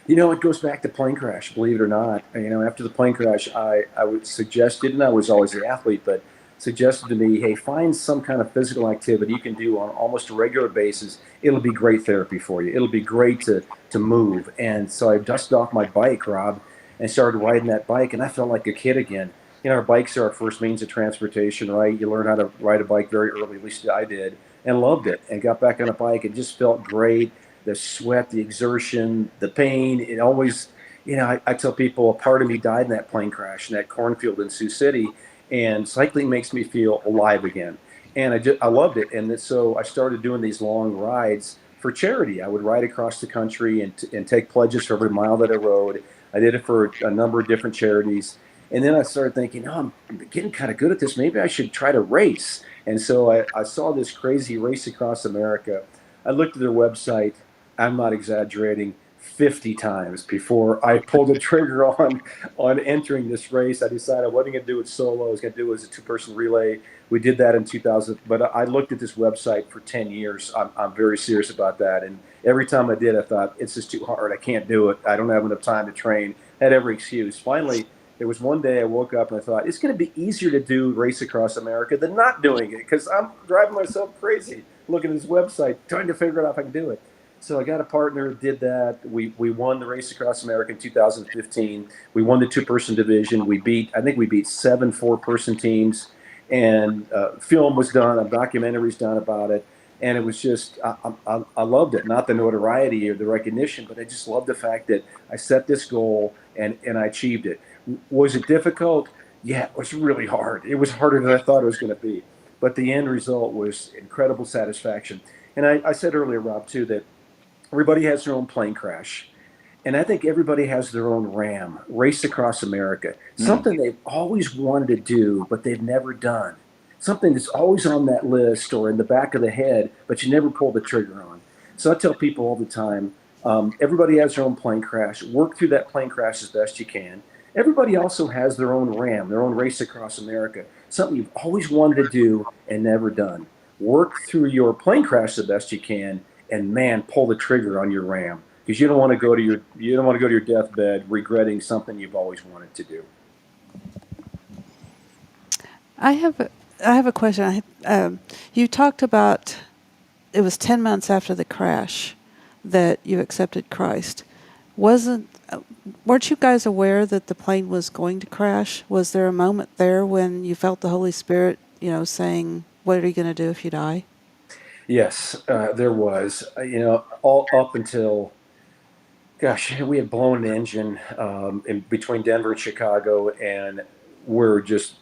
You know, it goes back to plane crash. Believe it or not. You know, after the plane crash, I would suggested, and I was always the athlete, but suggested to me, hey, find some kind of physical activity you can do on almost a regular basis. It'll be great therapy for you. It'll be great to move. And so I dusted off my bike, Rob, and started riding that bike, and I felt like a kid again. You know, our bikes are our first means of transportation, right? You learn how to ride a bike very early, at least I did, and loved it, and got back on a bike and just felt great. The sweat, the exertion, the pain, it always, you know, I tell people a part of me died in that plane crash in that cornfield in Sioux City. And cycling makes me feel alive again. And I loved it. And so I started doing these long rides for charity. I would ride across the country and take pledges for every mile that I rode. I did it for a number of different charities. And then I started thinking, oh, I'm getting kind of good at this. Maybe I should try to race. And so I saw this crazy Race Across America. I looked at their website. I'm not exaggerating. 50 times before I pulled the trigger on entering this race. I decided I wasn't going to do it solo. I was going to do it as a two-person relay. We did that in 2000, but I looked at this website for 10 years. I'm very serious about that. And every time I did, I thought, it's just too hard. I can't do it. I don't have enough time to train. I had every excuse. Finally, there was one day I woke up and I thought, it's going to be easier to do Race Across America than not doing it because I'm driving myself crazy looking at this website, trying to figure out if I can do it. So I got a partner, did that. We won the Race Across America in 2015. We won the two-person division. I think we beat 7 4-person teams. And film was done, a documentary's done about it. And it was just, I loved it. Not the notoriety or the recognition, but I just loved the fact that I set this goal and I achieved it. Was it difficult? Yeah, it was really hard. It was harder than I thought it was going to be. But the end result was incredible satisfaction. And I said earlier, Rob, too, that everybody has their own plane crash. And I think everybody has their own RAAM, Race Across America, something they've always wanted to do, but they've never done. Something that's always on that list or in the back of the head, but you never pull the trigger on. So I tell people all the time, everybody has their own plane crash. Work through that plane crash as best you can. Everybody also has their own RAAM, their own Race Across America, something you've always wanted to do and never done. Work through your plane crash the best you can. And man, pull the trigger on your RAAM because you don't want to go to your deathbed regretting something you've always wanted to do. I have I have a question. You talked about it was 10 months after the crash that you accepted Christ. Weren't you guys aware that the plane was going to crash? Was there a moment there when you felt the Holy Spirit, saying, "What are you going to do if you die?" Yes, there was. All up until, gosh, we had blown an engine in between Denver and Chicago, and we're just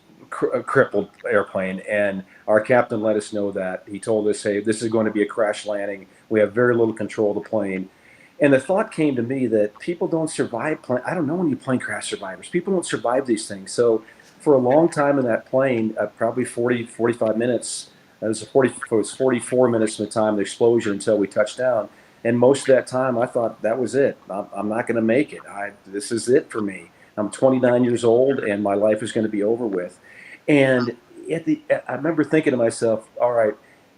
a crippled airplane. And our captain let us know that. He told us, "Hey, this is going to be a crash landing. We have very little control of the plane." And the thought came to me that people don't survive I don't know any plane crash survivors. People don't survive these things. So for a long time in that plane, probably 40, 45 minutes, it was 44 minutes from the time of the explosion until we touched down. And most of that time, I thought that was it. I'm not going to make it. This is it for me. I'm 29 years old, and my life is going to be over with. And I remember thinking to myself, all right,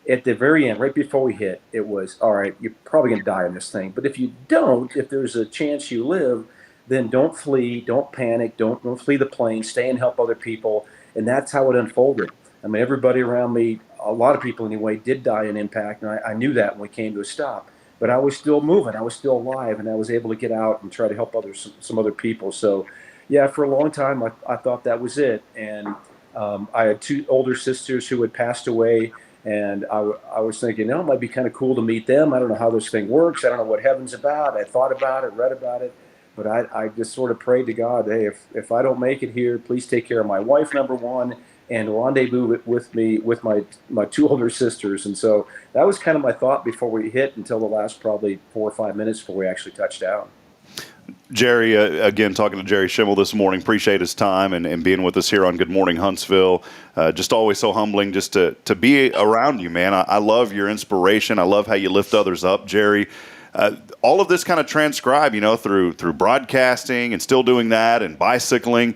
at the very end, right before we hit, it was, all right, you're probably going to die in this thing. But if you don't, if there's a chance you live, then don't flee, don't panic, don't flee the plane, stay and help other people. And that's how it unfolded. I mean, everybody around me, a lot of people anyway, did die in impact. And I knew that when we came to a stop. But I was still moving. I was still alive. And I was able to get out and try to help some other people. So, yeah, for a long time, I thought that was it. And I had two older sisters who had passed away. And I was thinking, it might be kind of cool to meet them. I don't know how this thing works. I don't know what heaven's about. I thought about it, read about it. But I just sort of prayed to God, hey, if I don't make it here, please take care of my wife, number one, and rendezvous with me, with my two older sisters. And so that was kind of my thought before we hit until the last probably 4 or 5 minutes before we actually touched down. Jerry, again, talking to Jerry Schemmel this morning. Appreciate his time and being with us here on Good Morning Huntsville. Just always so humbling just to be around you, man. I love your inspiration. I love how you lift others up, Jerry. All of this kind of transcribed, through broadcasting and still doing that and bicycling.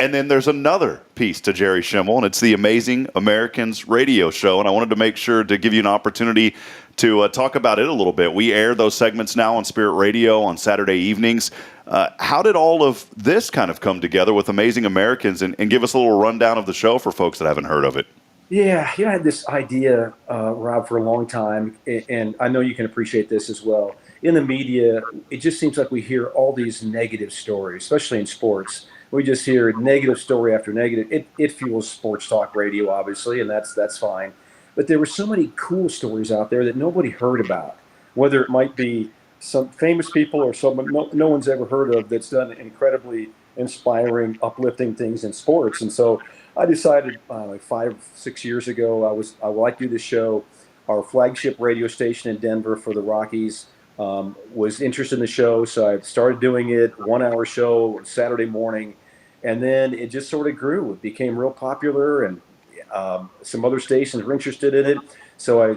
And then there's another piece to Jerry Schemmel, and it's the Amazing Americans radio show. And I wanted to make sure to give you an opportunity to talk about it a little bit. We air those segments now on Spirit Radio on Saturday evenings. How did all of this kind of come together with Amazing Americans? And give us a little rundown of the show for folks that haven't heard of it. Yeah, I had this idea, Rob, for a long time, and I know you can appreciate this as well. In the media, it just seems like we hear all these negative stories, especially in sports. We just hear negative story after negative. It fuels sports talk radio, obviously, and that's fine. But there were so many cool stories out there that nobody heard about, whether it might be some famous people or someone no one's ever heard of that's done incredibly inspiring, uplifting things in sports. And so I decided like 5-6 years ago, I would like to do this show. Our flagship radio station in Denver for the Rockies was interested in the show, so I started doing it, 1 hour show Saturday morning, and then it just sort of grew. It became real popular, and some other stations were interested in it. So I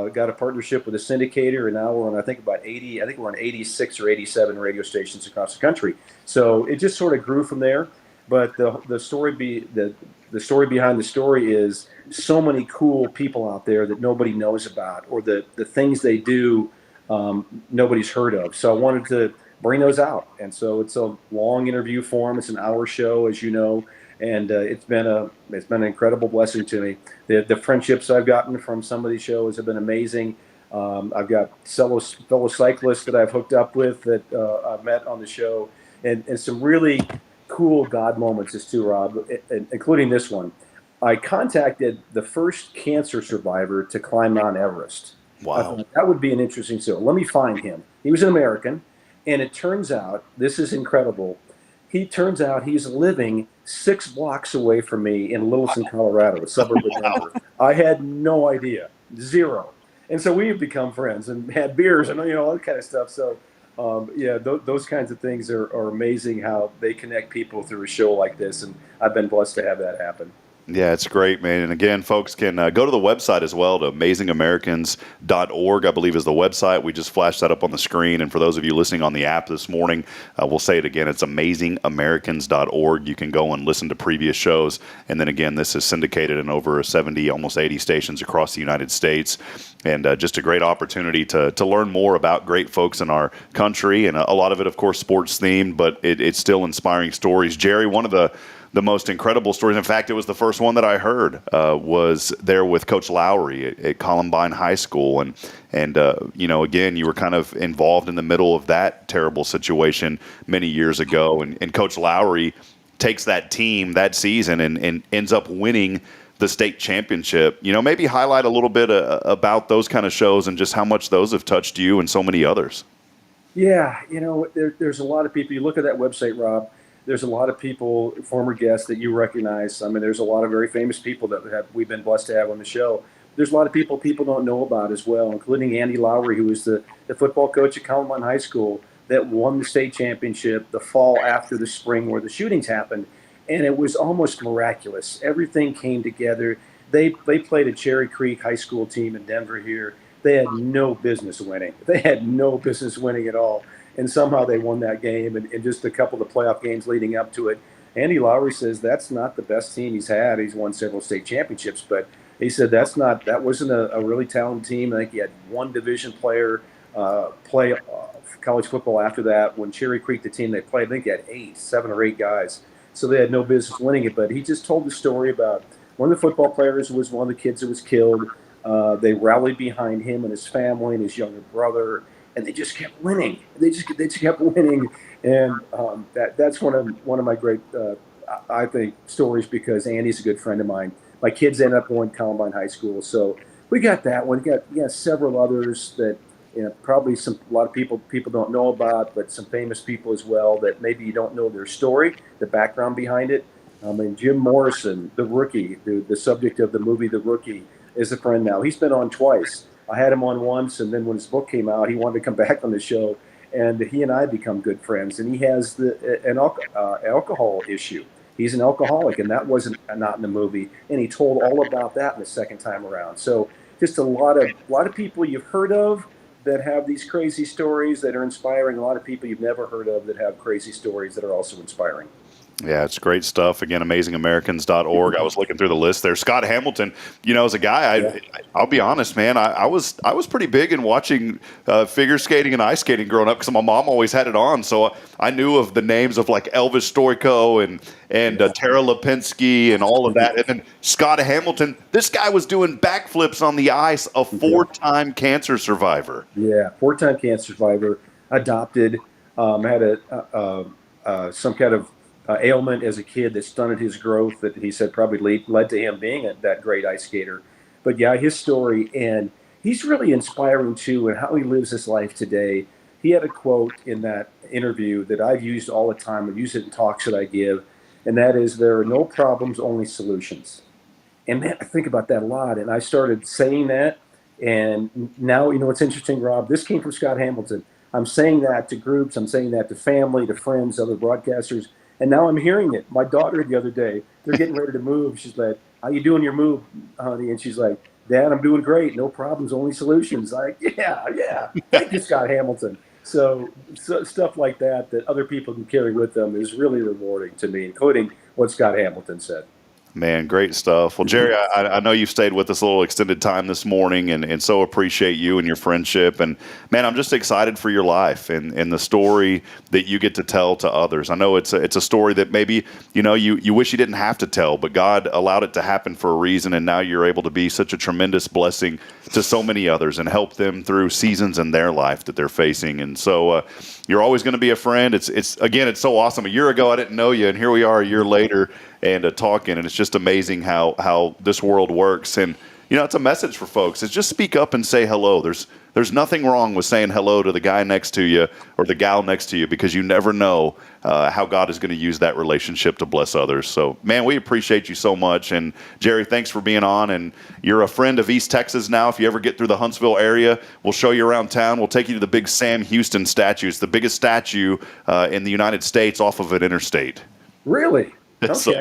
got a partnership with a syndicator, and now we're on, I think we're on 86 or 87 radio stations across the country. So it just sort of grew from there. But the story behind the story is so many cool people out there that nobody knows about, or the things they do nobody's heard of. So I wanted to bring those out. And so it's a long interview form. It's an hour show, as you know, and it's been an incredible blessing to me. The friendships I've gotten from some of these shows have been amazing. I've got fellow cyclists that I've hooked up with that I've met on the show, and some really cool God moments as too, Rob, including this one. I contacted the first cancer survivor to climb Mount Everest. Wow. That would be an interesting story. Let me find him. He was an American, and it turns out, this is incredible, he's living 6 blocks away from me in Littleton, Colorado, a suburb of Denver. I had no idea. Zero. And so we have become friends and had beers and all that kind of stuff. So those kinds of things are amazing, how they connect people through a show like this, and I've been blessed to have that happen. Yeah, it's great, man. And again, folks can go to the website as well, to amazingamericans.org, I believe is the website. We just flashed that up on the screen. And for those of you listening on the app this morning, we'll say it again. It's amazingamericans.org. You can go and listen to previous shows. And then again, this is syndicated in over 70, almost 80 stations across the United States. And just a great opportunity to learn more about great folks in our country. And a lot of it, of course, sports themed, but it's still inspiring stories. Jerry, one of the the most incredible stories. In fact, it was the first one that I heard was there with Coach Lowry at Columbine High School. And again, you were kind of involved in the middle of that terrible situation many years ago. And Coach Lowry takes that team that season and ends up winning the state championship. Maybe highlight a little bit about those kind of shows and just how much those have touched you and so many others. Yeah, there's a lot of people. You look at that website, Rob, there's a lot of people, former guests that you recognize. I mean, there's a lot of very famous people that we've been blessed to have on the show. There's a lot of people don't know about as well, including Andy Lowry, who was the football coach at Columbine High School that won the state championship the fall after the spring where the shootings happened. And it was almost miraculous. Everything came together. They played a Cherry Creek High School team in Denver here. They had no business winning. They had no business winning at all. And somehow they won that game. And just a couple of the playoff games leading up to it, Andy Lowry says that's not the best team he's had. He's won several state championships, but he said that wasn't a really talented team. I think he had one division player play college football after that. When Cherry Creek, the team they played, I think he had 7 or 8 guys. So they had no business winning it. But he just told the story about one of the football players was one of the kids that was killed. They rallied behind him and his family and his younger brother, and they just kept winning. They just kept winning, and that's one of my great, I think, stories because Andy's a good friend of mine. My kids ended up going to Columbine High School, so we got that one. We got several others that probably a lot of people don't know about, but some famous people as well that maybe you don't know their story, the background behind it. I mean, Jim Morrison, the rookie, the subject of the movie The Rookie, is a friend now. He's been on twice. I had him on once, and then when his book came out, he wanted to come back on the show, and he and I become good friends. And he has an alcohol issue. He's an alcoholic, and that wasn't not in the movie. And he told all about that in the second time around. So just a lot of people you've heard of that have these crazy stories that are inspiring. A lot of people you've never heard of that have crazy stories that are also inspiring. Yeah, it's great stuff. Again, AmazingAmericans.org. I was looking through the list there. Scott Hamilton, as a guy, I'll be honest, man, I was pretty big in watching figure skating and ice skating growing up because my mom always had it on. So I knew of the names of like Elvis Stoico and Tara Lipinski and all of that. And then Scott Hamilton, this guy was doing backflips on the ice, a 4-time cancer survivor. Yeah, 4-time cancer survivor, adopted, had some kind of ailment as a kid that stunted his growth that he said probably led to him being that great ice skater. But yeah, his story, and he's really inspiring too, and how he lives his life today. He had a quote in that interview that I've used all the time. I use it in talks that I give, and that is, there are no problems, only solutions. And man, I think about that a lot, and I started saying that, and now, it's interesting, Rob, this came from Scott Hamilton. I'm saying that to groups, I'm saying that to family, to friends, other broadcasters, and now I'm hearing it. My daughter the other day, they're getting ready to move. She's like, how you doing your move, honey? And she's like, Dad, I'm doing great. No problems, only solutions. Like, yeah. Thank you, Scott Hamilton. So stuff like that other people can carry with them is really rewarding to me, including what Scott Hamilton said. Man, great stuff. Well, Jerry, I know you've stayed with us a little extended time this morning and so appreciate you and your friendship. And, man, I'm just excited for your life and the story that you get to tell to others. I know it's a story that maybe, you wish you didn't have to tell, but God allowed it to happen for a reason, and now you're able to be such a tremendous blessing to so many others and help them through seasons in their life that they're facing. And so you're always going to be a friend. It's so awesome. A year ago, I didn't know you, and here we are a year later and talking, and it's just amazing how this world works. And it's a message for folks. It's just speak up and say hello. There's nothing wrong with saying hello to the guy next to you or the gal next to you, because you never know how God is going to use that relationship to bless others. So, man, we appreciate you so much. And Jerry, thanks for being on. And you're a friend of East Texas now. If you ever get through the Huntsville area, we'll show you around town. We'll take you to the big Sam Houston statue. It's the biggest statue in the United States off of an interstate. Really? Okay. So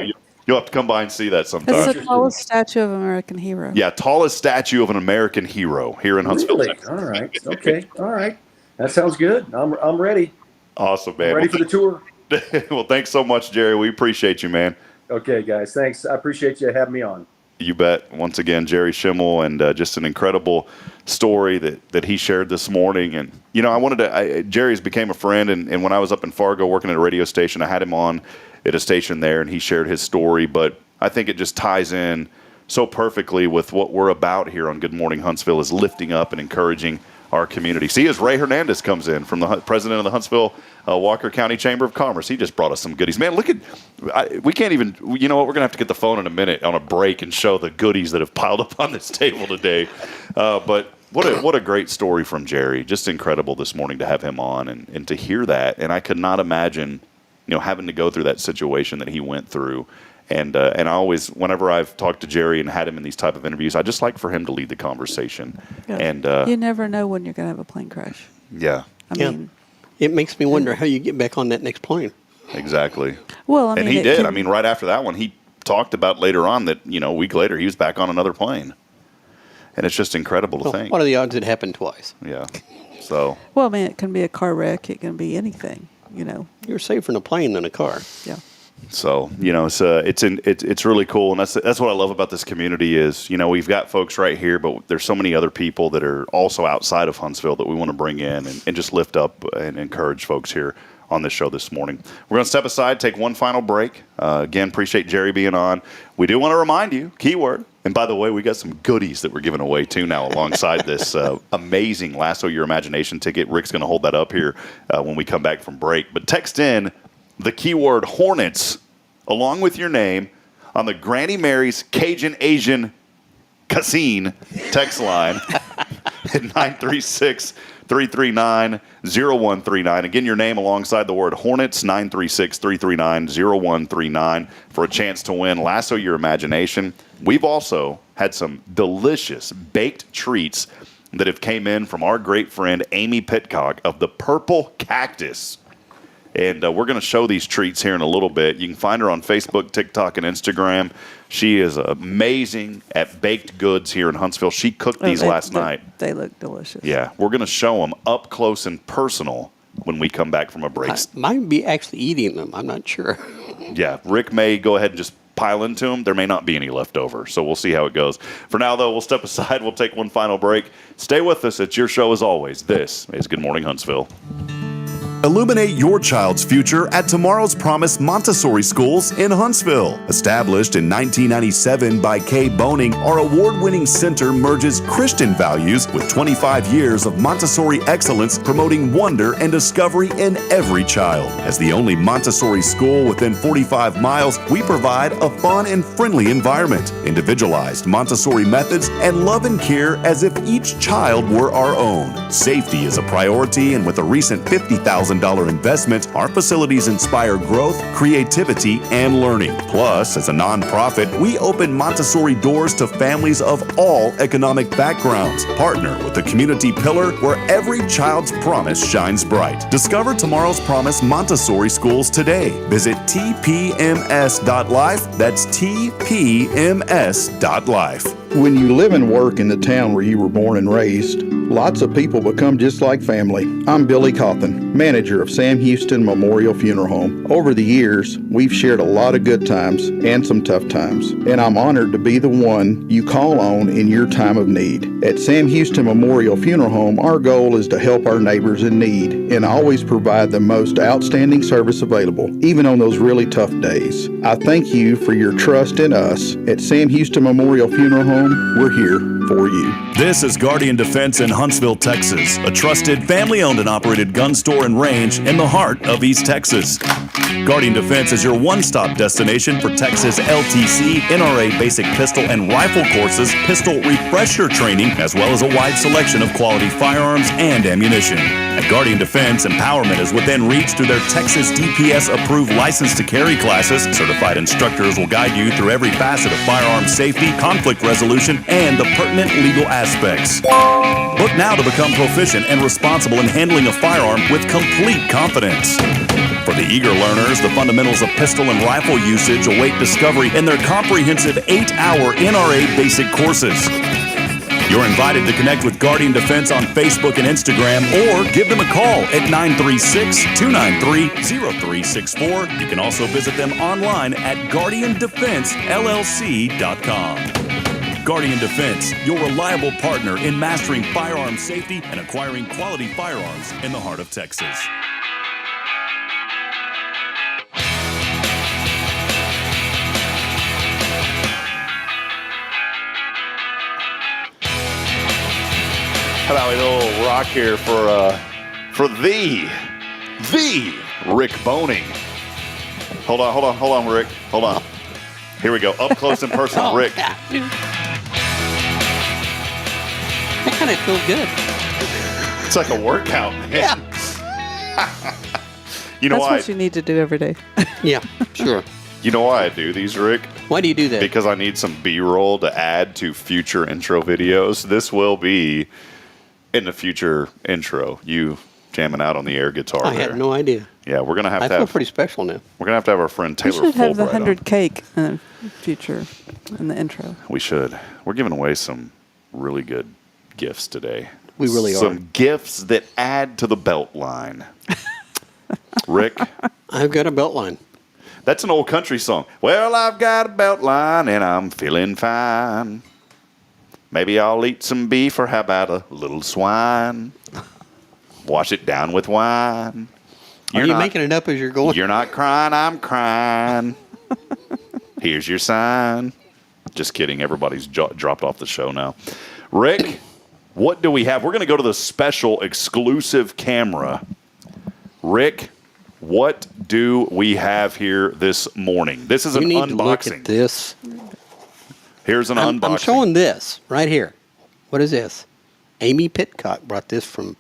you'll have to come by and see that sometime. It's the tallest statue of an American hero. Yeah, tallest statue of an American hero here in Huntsville, really? Texas. All right. Okay. All right. That sounds good. I'm ready. Awesome, man. I'm ready for the tour. Well, thanks so much, Jerry. We appreciate you, man. Okay, guys. Thanks. I appreciate you having me on. You bet. Once again, Jerry Schemmel, and just an incredible story that he shared this morning. And, Jerry's became a friend, and when I was up in Fargo working at a radio station, I had him on at a station there, and he shared his story. But I think it just ties in so perfectly with what we're about here on Good Morning Huntsville, is lifting up and encouraging our community. See, as Ray Hernandez comes in from the president of the Huntsville Walker County Chamber of Commerce, he just brought us some goodies. Man, look at, we can't even, you know what, we're going to have to get the phone in a minute on a break and show the goodies that have piled up on this table today. But what a great story from Jerry. Just incredible this morning to have him on and to hear that. And I could not imagine, having to go through that situation that he went through. And I always, whenever I've talked to Jerry and had him in these type of interviews, I just like for him to lead the conversation. Yeah. And you never know when you're going to have a plane crash. Yeah. I mean, it makes me wonder how you get back on that next plane. Exactly. Well, I mean, and he did. Right after that one, he talked about later on that, a week later, he was back on another plane. And it's just incredible to think. What are the odds it happened twice? Yeah. So. Well, I mean, it can be a car wreck. It can be anything, You're safer in a plane than a car. Yeah. So, it's really cool. And that's what I love about this community is, we've got folks right here, but there's so many other people that are also outside of Huntsville that we want to bring in and just lift up and encourage folks here on this show this morning. We're going to step aside, take one final break. Again, appreciate Jerry being on. We do want to remind you, keyword, and by the way, we got some goodies that we're giving away too now alongside this amazing Lasso Your Imagination ticket. Rick's going to hold that up here when we come back from break. But text in the keyword Hornets along with your name on the Granny Mary's Cajun Asian Cuisine text line at 936-339-0139. Again, your name alongside the word Hornets, 936-339-0139 for a chance to win Lasso Your Imagination. We've also had some delicious baked treats that have came in from our great friend Amy Pitcock of the Purple Cactus. And we're going to show these treats here in a little bit. You can find her on Facebook, TikTok, and Instagram. She is amazing at baked goods here in Huntsville. She cooked these last night. They look delicious. Yeah, we're going to show them up close and personal when we come back from a break. I might be actually eating them. I'm not sure. Yeah, Rick may go ahead and just pile into them. There may not be any left over, so we'll see how it goes. For now, though, we'll step aside. We'll take one final break. Stay with us. It's your show as always. This is Good Morning Huntsville. Illuminate your child's future at Tomorrow's Promise Montessori Schools in Huntsville. Established in 1997 by Kay Boning, our award-winning center merges Christian values with 25 years of Montessori excellence, promoting wonder and discovery in every child. As the only Montessori school within 45 miles, we provide a fun and friendly environment, individualized Montessori methods, and love and care as if each child were our own. Safety is a priority, and with a recent $50,000 investment, our facilities inspire growth, creativity, and learning. Plus, as a nonprofit, we open Montessori doors to families of all economic backgrounds. Partner with the community pillar where every child's promise shines bright. Discover Tomorrow's Promise Montessori Schools today. Visit tpms.life. That's tpms.life. When you live and work in the town where you were born and raised, lots of people become just like family. I'm Billy Cawthon, manager of Sam Houston Memorial Funeral Home. Over the years, we've shared a lot of good times and some tough times, and I'm honored to be the one you call on in your time of need. At Sam Houston Memorial Funeral Home, our goal is to help our neighbors in need and always provide the most outstanding service available, even on those really tough days. I thank you for your trust in us. At Sam Houston Memorial Funeral Home, we're here for you. This is Guardian Defense in Huntsville, Texas, a trusted family-owned and operated gun store and range in the heart of East Texas. Guardian Defense is your one-stop destination for Texas LTC, NRA basic pistol and rifle courses, pistol refresher training, as well as a wide selection of quality firearms and ammunition. At Guardian Defense, empowerment is within reach through their Texas DPS-approved license to carry classes. Certified instructors will guide you through every facet of firearm safety, conflict resolution, and the pertinent legal aspects. Book now to become proficient and responsible in handling a firearm with complete confidence. For the eager learners, the fundamentals of pistol and rifle usage await discovery in their comprehensive 8-hour NRA basic courses. You're invited to connect with Guardian Defense on Facebook and Instagram, or give them a call at 936-293-0364. You can also visit them online at guardiandefensellc.com. Guardian Defense, your reliable partner in mastering firearm safety and acquiring quality firearms in the heart of Texas. How about a little rock here for the Rick Boning. Hold on, Rick. Hold on. Here we go. Up close and personal, Rick. That kind of feels good. It's like a workout, man. Yeah. You know That's why? what you need to do every day. Yeah, sure. You know why I do these, Rick? Why do you do that? Because I need some B-roll to add to future intro videos. This will be in the future intro. You jamming out on the air guitar. I there. had no idea. Yeah, we're gonna have I to feel have. pretty special now. We're gonna have to have our friend We Taylor should have the Fulbright 100 on. cake in the future in the intro. We should. We're giving away some really good gifts today. We really are. Some gifts that add to the belt line. Rick, I've got a belt line. that's an old country song. Well, I've got a belt line and I'm feeling fine. Maybe I'll eat some beef or how about a little swine? Wash it down with wine. Are you making it up as you're going? You're not crying, I'm crying. Here's your sign. Just kidding. Everybody's dropped off the show now. Rick, what do we have? We're going to go to the special exclusive camera. Rick, what do we have here this morning? This is an You need unboxing. to look at this. Here's an unboxing. I'm showing this right here. What is this? Amy Pitcock brought this from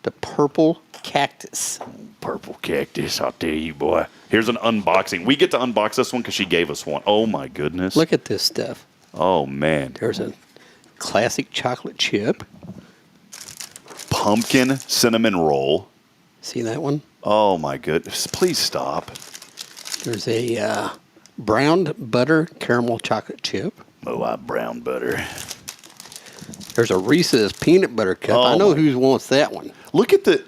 the Purple Cactus. Purple Cactus, I'll tell you, boy. Here's an unboxing. We get to unbox this one because she gave us one. Oh, my goodness. Look at this stuff. Oh, man. There's a classic chocolate chip. Pumpkin cinnamon roll. See that one? Oh, my goodness. Please stop. There's a browned butter caramel chocolate chip. Oh, I brown butter. There's a Reese's peanut butter cup. Oh I know my- who wants that one. Look at the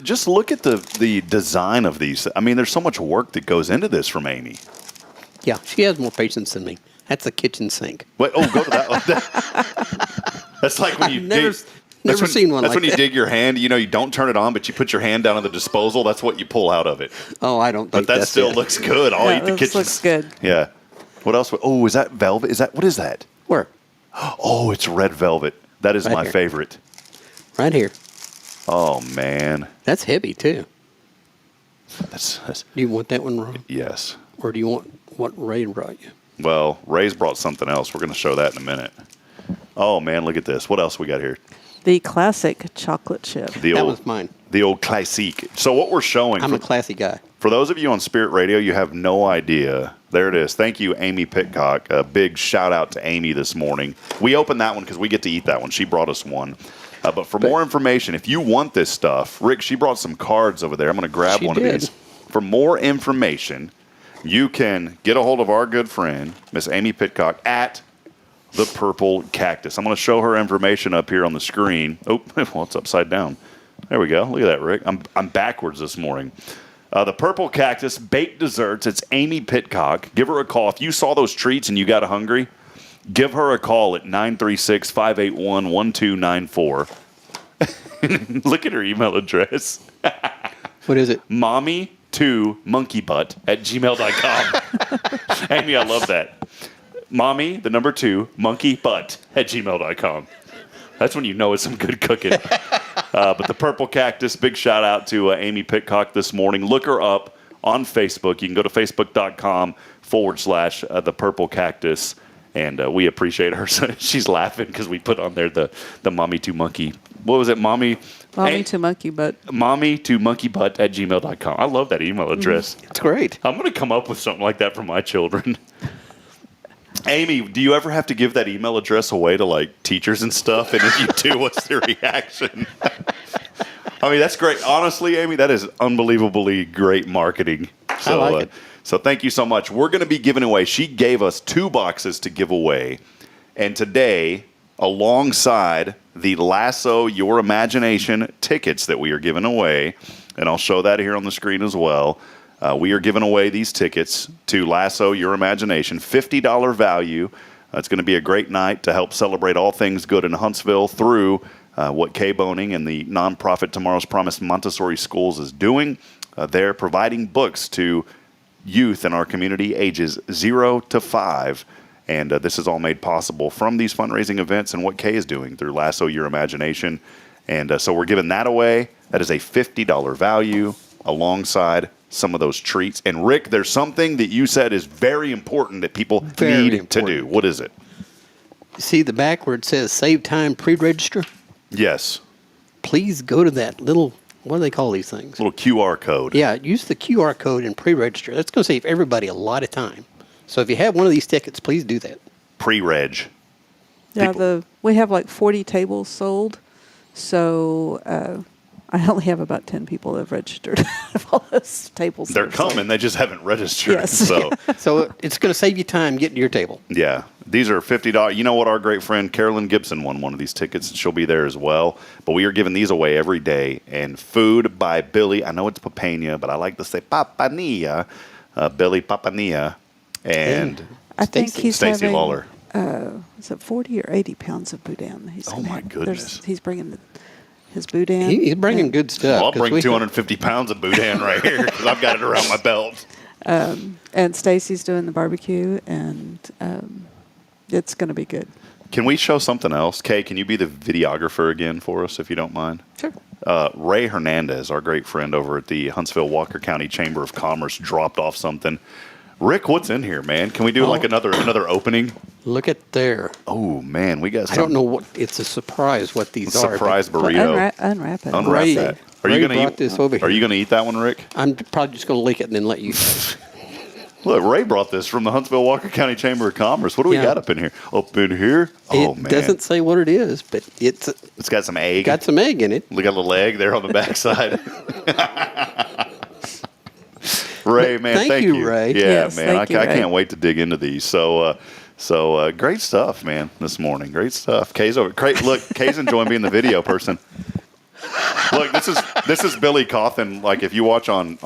design of these. I mean, there's so much work that goes into this from Amy. Yeah, she has more patience than me. That's the kitchen sink. Wait, go to that one. That's like when you Never seen one That's like when you that. dig your hand. You know, you don't turn it on, but you put your hand down on the disposal. That's what you pull out of it. Oh, I don't think But that that's still it. looks good. I'll Yeah, eat the this kitchen. looks good. Yeah. What else? Oh, is that velvet? What is that? Where? Oh, it's red velvet. That is Right my here. favorite. Right here. Oh, man. That's heavy, too. That's Do you want that one, Ron? yes. Or do you want what Ray brought you? Well, Ray's brought something else. We're going to show that in a minute. Oh, man, look at this. What else we got here? The classic chocolate chip. That was mine. The old classique. So what we're showing, I'm a classy guy. for those of you on Spirit Radio, you have no idea. There it is. Thank you, Amy Pitcock. A big shout out to Amy this morning. We opened that one because we get to eat that one. She brought us one. But for more information, if you want this stuff, Rick, she brought some cards over there. I'm going to grab one of these. For more information, you can get a hold of our good friend, Miss Amy Pitcock, at the Purple Cactus. I'm going to show her information up here on the screen. Oh, well, it's upside down. There we go. Look at that, Rick. I'm backwards this morning. The Purple Cactus Baked Desserts. It's Amy Pitcock. Give her a call. If you saw those treats and you got hungry, give her a call at 936-581-1294. Look at her email address. What is it? mommy2monkeybutt@gmail.com. Amy, I love that. Mommy, the number 2, monkeybutt@gmail.com. That's when you know it's some good cooking. But the Purple Cactus, big shout out to Amy Pitcock this morning. Look her up on Facebook. You can go to facebook.com/the Purple Cactus. And we appreciate her. She's laughing because we put on there the mommy to monkey. What was it, mommy? Mommy to monkey butt. Mommy to monkeybutt@gmail.com. I love that email address. It's great. I'm going to come up with something like that for my children. Amy, do you ever have to give that email address away to like teachers and stuff? And if you do, what's their reaction? I mean, that's great. Honestly, Amy, that is unbelievably great marketing. So, I like it. So thank you so much. We're going to be giving away. She gave us 2 boxes to give away. And today, alongside the Lasso Your Imagination tickets that we are giving away, and I'll show that here on the screen as well, we are giving away these tickets to Lasso Your Imagination, $50 value. It's going to be a great night to help celebrate all things good in Huntsville through what Kay Boning and the nonprofit Tomorrow's Promise Montessori Schools is doing. They're providing books to youth in our community ages 0 to 5. And this is all made possible from these fundraising events and what Kay is doing through Lasso Your Imagination. And so we're giving that away. That is a $50 value alongside some of those treats. And Rick, there's something that you said is very important that people need to do. What is it? See the back where it says save time pre-register? Yes. Please go to that little, what do they call these things? Little QR code. Yeah, use the QR code and pre-register. That's going to save everybody a lot of time. So if you have one of these tickets, please do that. Pre-reg. Yeah, we have like 40 tables sold. So I only have about 10 people that have registered of all those tables. They're coming. They just haven't registered. Yes. So it's going to save you time getting to your table. Yeah. These are $50. You know what? Our great friend Carolyn Gibson won one of these tickets. She'll be there as well. But we are giving these away every day. And Food by Billy. I know it's Papania, but I like to say Papania. Billy Papania. And I think he's Stacy having, Lawler. Is it 40 or 80 pounds of boudin? Oh, my goodness. He's bringing his boudin. He's bringing good stuff. Well, I'll bring 250 pounds of boudin right here because I've got it around my belt. And Stacy's doing the barbecue, and it's going to be good. Can we show something else? Kay, can you be the videographer again for us, if you don't mind? Sure. Ray Hernandez, our great friend over at the Huntsville Walker County Chamber of Commerce, dropped off something. Rick, what's in here, man? Can we do like another opening? Look at there. Oh, man, we got something. I don't know what, it's a surprise what these are. Surprise burrito. Unwrap it. Unwrap that. Are you going to eat this over here? Are you going to eat that one, Rick? I'm probably just going to lick it and then let you. Look, Ray brought this from the Huntsville Walker County Chamber of Commerce. What do we got up in here? Up in here? Oh, man. It doesn't say what it is, but it's got some egg. Got some egg in it. We got a little egg there on the backside. Ray, man, thank you, Ray. Yeah, yes, man, I you, Ray. can't wait to dig into these. So great stuff, man. This morning, great stuff. Kay's enjoying being the video person. Look, this is Billy Cawthon. Like if you watch on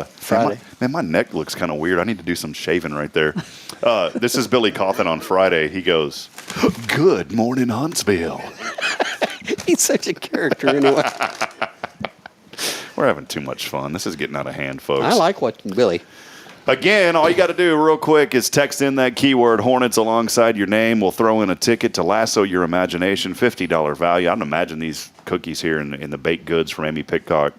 Friday, man, my neck looks kind of weird. I need to do some shaving right there. This is Billy Cawthon on Friday. He goes, "Good morning, Huntsville." He's such a character, anyway. We're having too much fun. This is getting out of hand, folks. I like watching Billy. Again, all you got to do real quick is text in that keyword Hornets alongside your name. We'll throw in a ticket to lasso your imagination, $50 value. I'd imagine these cookies here in the baked goods from Amy Pitcock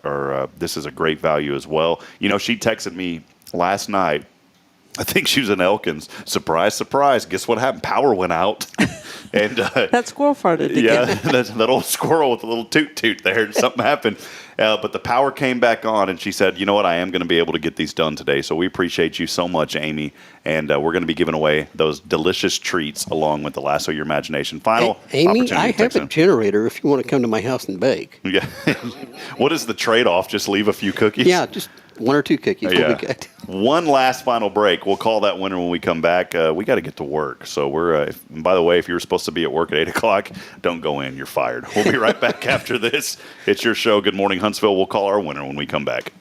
this is a great value as well. You know, she texted me last night. I think she was in Elkins. Surprise, surprise. Guess what happened? Power went out. And that squirrel farted again. Yeah, that old squirrel with a little toot there. Something happened. But the power came back on, and she said, you know what, I am going to be able to get these done today. So we appreciate you so much, Amy. And we're going to be giving away those delicious treats along with the Lasso Your Imagination. Final Amy, I have a generator if you want to come to my house and bake. Yeah. What is the trade-off? Just leave a few cookies? Yeah, just one or two cookies will be good. One last final break. We'll call that winner when we come back. We got to get to work. So we're, by the way, if you were supposed to be at work at 8 o'clock, don't go in. You're fired. We'll be right back after this. It's your show, Good Morning Huntsville. We'll call our winner when we come back.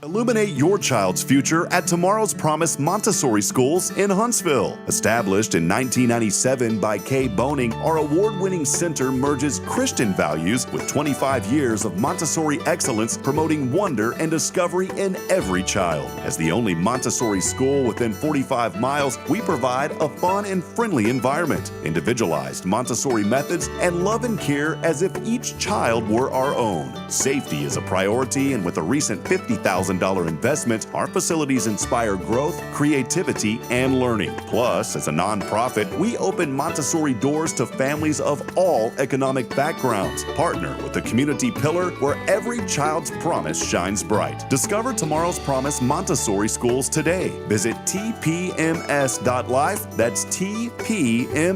Illuminate your child's future at Tomorrow's Promise Montessori Schools in Huntsville. Established in 1997 by Kay Boning, our award-winning center merges Christian values with 25 years of Montessori excellence, promoting wonder and discovery in every child. As the only Montessori school within 45 miles, we provide a fun and friendly environment, individualized Montessori methods, and love and care as if each child were our own. Safety is a priority, and with a recent $50,000 investment, our facilities inspire growth, creativity, and learning. Plus, as a nonprofit, we open Montessori doors to families of all economic backgrounds. Partner with the community pillar where every child's promise shines bright. Discover Tomorrow's Promise Montessori Schools today. Visit tpms.life. That's tpms.life.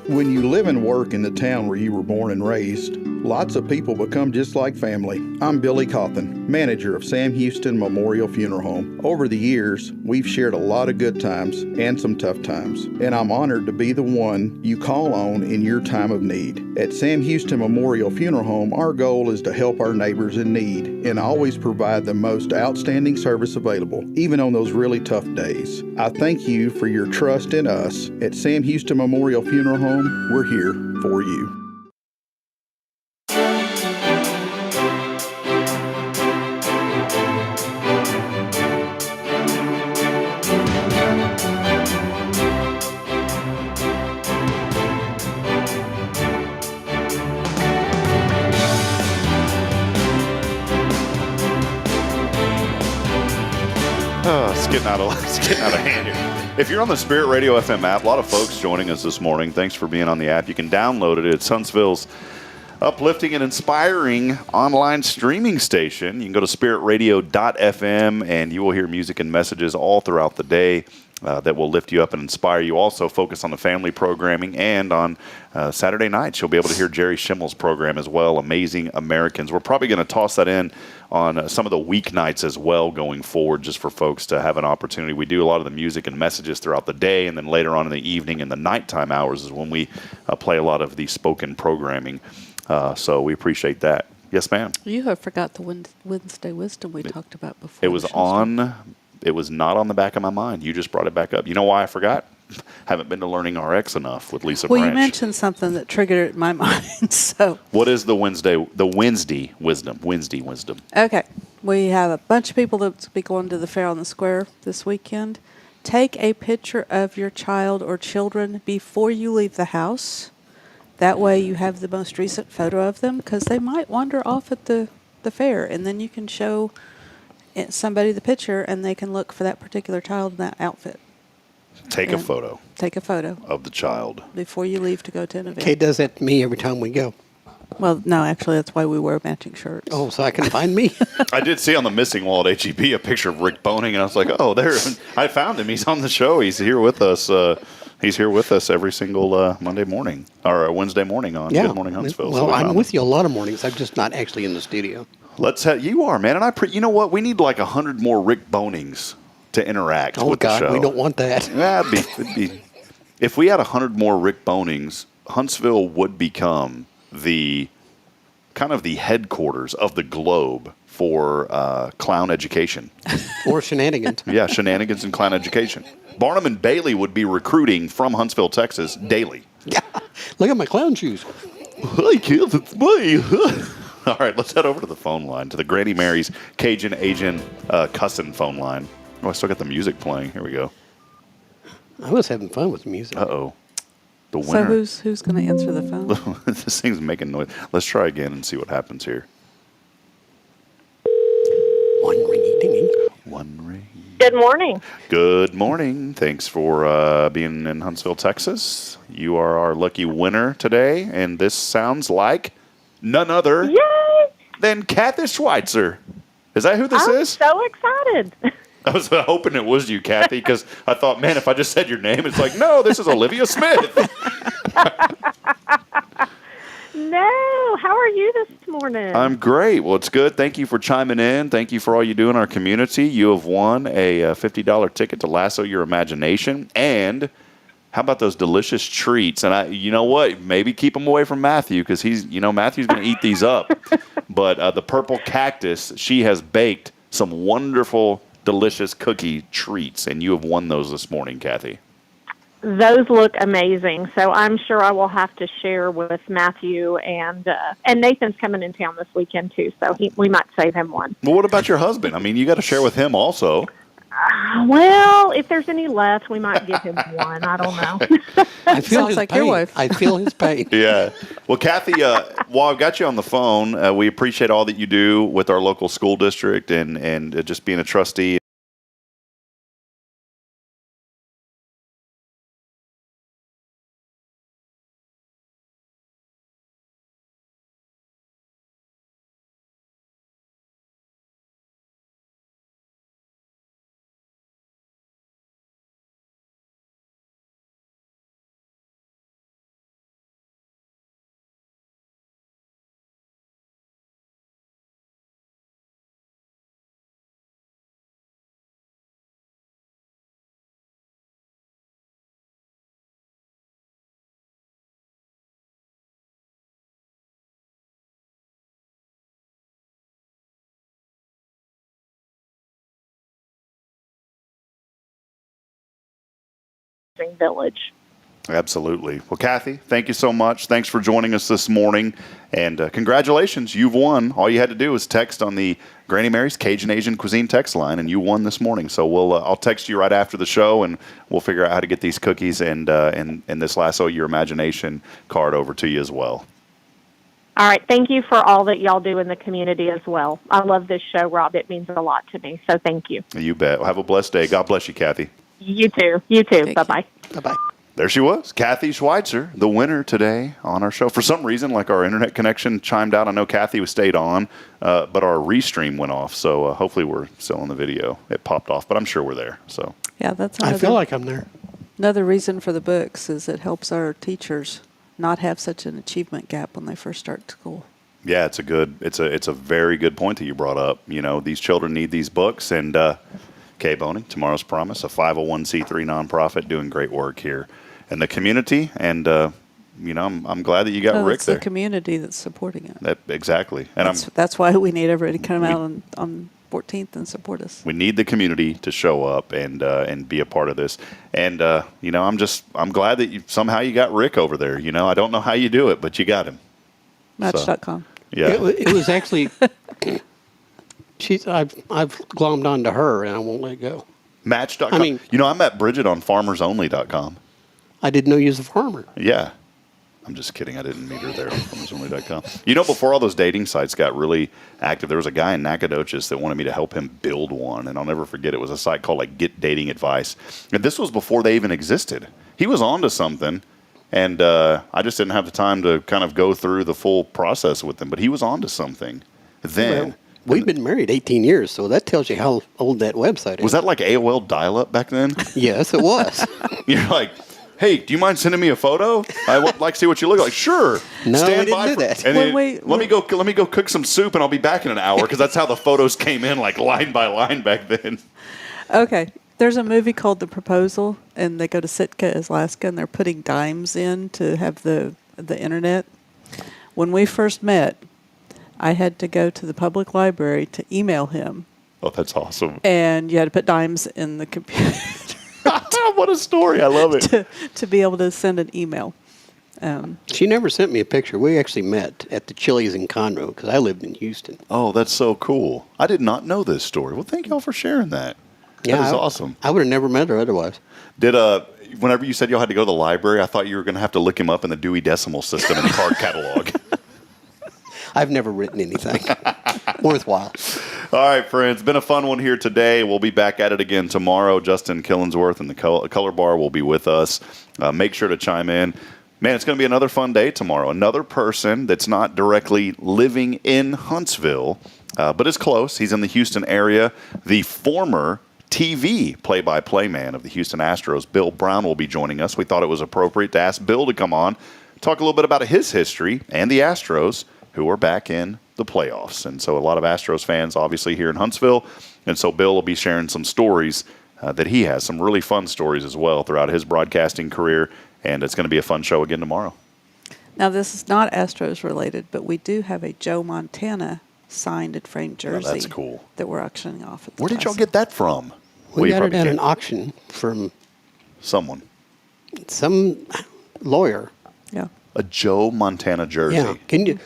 When you live and work in the town where you were born and raised, lots of people become just like family. I'm Billy Cawthon, manager of Sam Houston Memorial Funeral Home. Over the years, we've shared a lot of good times and some tough times, and I'm honored to be the one you call on in your time of need. At Sam Houston Memorial Funeral Home, our goal is to help our neighbors in need and always provide the most outstanding service available, even on those really tough days. I thank you for your trust in us. At Sam Houston Memorial Funeral Home, we're here for you. getting out of hand here. If you're on the Spirit Radio FM app, a lot of folks joining us this morning. Thanks for being on the app. You can download it. It's Huntsville's uplifting and inspiring online streaming station. You can go to spiritradio.fm, and you will hear music and messages all throughout the day that will lift you up and inspire you. Also focus on the family programming, and on Saturday nights you'll be able to hear Jerry Schemmel's program as well, Amazing Americans. We're probably going to toss that in on some of the weeknights as well going forward, just for folks to have an opportunity. We do a lot of the music and messages throughout the day, and then later on in the evening and the nighttime hours is when we play a lot of the spoken programming. So we appreciate that. Yes, ma'am. You have forgot the Wednesday wisdom we talked about before. It was not on the back of my mind. You just brought it back up. You know why I forgot? Haven't been to Learning RX enough with Lisa Branch. Well, you mentioned something that triggered it in my mind. So what is the Wednesday wisdom? Wednesday wisdom. Okay. We have a bunch of people that will be going to the Fair on the Square this weekend. Take a picture of your child or children before you leave the house. That way you have the most recent photo of them, because they might wander off at the fair, and then you can show somebody the picture, and they can look for that particular child in that outfit. Take a photo of the child before you leave to go to an event. Kate does that to me every time we go. Well, no, actually, that's why we wear matching shirts. Oh, so I can find me? I did see on the missing wall at HEB a picture of Rick Boning, and I was like, oh, there. I found him. He's on the show. He's here with us. He's here with us every single Monday morning, or Wednesday morning on Good Morning Huntsville. Well, I'm with you a lot of mornings. I'm just not actually in the studio. You are, man. And you know what? We need like 100 more Rick Bonings to interact with the show. Oh, God, we don't want that. Yeah, it'd be, if we had 100 more Rick Bonings, Huntsville would become the kind of the headquarters of the globe for clown education. Or shenanigans. Yeah, shenanigans and clown education. Barnum and Bailey would be recruiting from Huntsville, Texas, daily. Yeah, look at my clown shoes. Hi, kids, it's me. All right, let's head over to the phone line, to the Granny Mary's Cajun Asian Cussin phone line. Oh, I still got the music playing. Here we go. I was having fun with the music. Uh-oh. The winner. So who's going to answer the phone? This thing's making noise. Let's try again and see what happens here. One ring. One ring. Good morning. Good morning. Thanks for being in Huntsville, Texas. You are our lucky winner today, and this sounds like none other than Kathy Schweitzer. Is that who this is? I'm so excited. I was hoping it was you, Kathy, because I thought, man, if I just said your name, it's like, no, this is Olivia Smith. No, how are you this morning? I'm great. Well, it's good. Thank you for chiming in. Thank you for all you do in our community. You have won a $50 ticket to Lasso Your Imagination. And how about those delicious treats? And you know what? Maybe keep them away from Matthew, because Matthew's going to eat these up. But the Purple Cactus, she has baked some wonderful, delicious cookie treats, and you have won those this morning, Kathy. Those look amazing, so I'm sure I will have to share with Matthew, and Nathan's coming in town this weekend too, so we might save him one. Well, what about your husband? I mean, you got to share with him also. Well, if there's any left, we might give him one. I don't know. I feel his pain. I feel his pain. Yeah. Well, Kathy, while I've got you on the phone, we appreciate all that you do with our local school district and just being a trustee. Village. Absolutely. Well, Kathy, thank you so much. Thanks for joining us this morning, and congratulations. You've won. All you had to do was text on the Granny Mary's Cajun Asian Cuisine text line, and you won this morning. So I'll text you right after the show, and we'll figure out how to get these cookies and this Lasso Your Imagination card over to you as well. All right. Thank you for all that y'all do in the community as well. I love this show, Rob. It means a lot to me. So thank you. You bet. Well, have a blessed day. God bless you, Kathy. You too. You too. Bye-bye. Bye-bye. There she was, Kathy Schweitzer, the winner today on our show. For some reason, like our internet connection chimed out. I know Kathy was stayed on, but our restream went off. So hopefully we're still in the video. It popped off, but I'm sure we're there. So yeah, that's. I feel like I'm there. Another reason for the books is it helps our teachers not have such an achievement gap when they first start school. yeah, it's a very good point that you brought up. You know, these children need these books, and Kay Boning, Tomorrow's Promise, a 501c3 nonprofit doing great work here in the community, and you know, I'm glad that you got Rick it's there. the community that's supporting it. Exactly, and that's why we need everybody to come out on 14th and support us. we need the community to show up and be a part of this. And you know, I'm glad that somehow you got Rick over there. You know, I don't know how you do it, but you got him. Match.com. Yeah, it was actually. I've glommed onto her and I won't let go. Match.com. I mean, you know, I met Bridget on farmersonly.com. I didn't know you was a farmer. Yeah. I'm just kidding. I didn't meet her there on farmersonly.com. You know, before all those dating sites got really active, there was a guy in Nacogdoches that wanted me to help him build one. And I'll never forget, it was a site called like Get Dating Advice. And this was before they even existed. He was onto something. And I just didn't have the time to kind of go through the full process with him. But he was onto something then. Well, we've been married 18 years, so that tells you how old that website is. Was that like AOL dial-up back then? Yes, it was. You're like, hey, do you mind sending me a photo? I would like to see what you look like. Sure. No, Stand we didn't by do for- that. And then, Wait. let me go cook some soup, and I'll be back in an hour, because that's how the photos came in, like line by line back then. Okay. There's a movie called The Proposal, and they go to Sitka, Alaska, and they're putting dimes in to have the internet. When we first met, I had to go to the public library to email him. Oh, that's awesome. And you had to put dimes in the computer. What a story. I love it. to be able to send an email. She never sent me a picture. We actually met at the Chili's in Conroe because I lived in Houston. Oh, that's so cool. I did not know this story. Well, thank y'all for sharing that. That is awesome. I would have never met her otherwise. Did whenever you said y'all had to go to the library, I thought you were going to have to look him up in the Dewey Decimal System in the card catalog. I've never written anything worthwhile. All right, friends. Been a fun one here today. We'll be back at it again tomorrow. Justin Killingsworth and the Color Bar will be with us. Make sure to chime in. Man, it's going to be another fun day tomorrow. Another person that's not directly living in Huntsville, but is close. He's in the Houston area. The former TV play-by-play man of the Houston Astros, Bill Brown, will be joining us. We thought it was appropriate to ask Bill to come on, talk a little bit about his history and the Astros, who are back in the playoffs. And so a lot of Astros fans obviously here in Huntsville. And so Bill will be sharing some stories that he has, some really fun stories as well throughout his broadcasting career. And it's going to be a fun show again tomorrow. Now, this is not Astros related, but we do have a Joe Montana signed and framed jersey. Oh, that's cool. That we're auctioning off at the Where did y'all get that from? We got it at an auction from someone. Some lawyer. Yeah. A Joe Montana jersey. Yeah. Can you?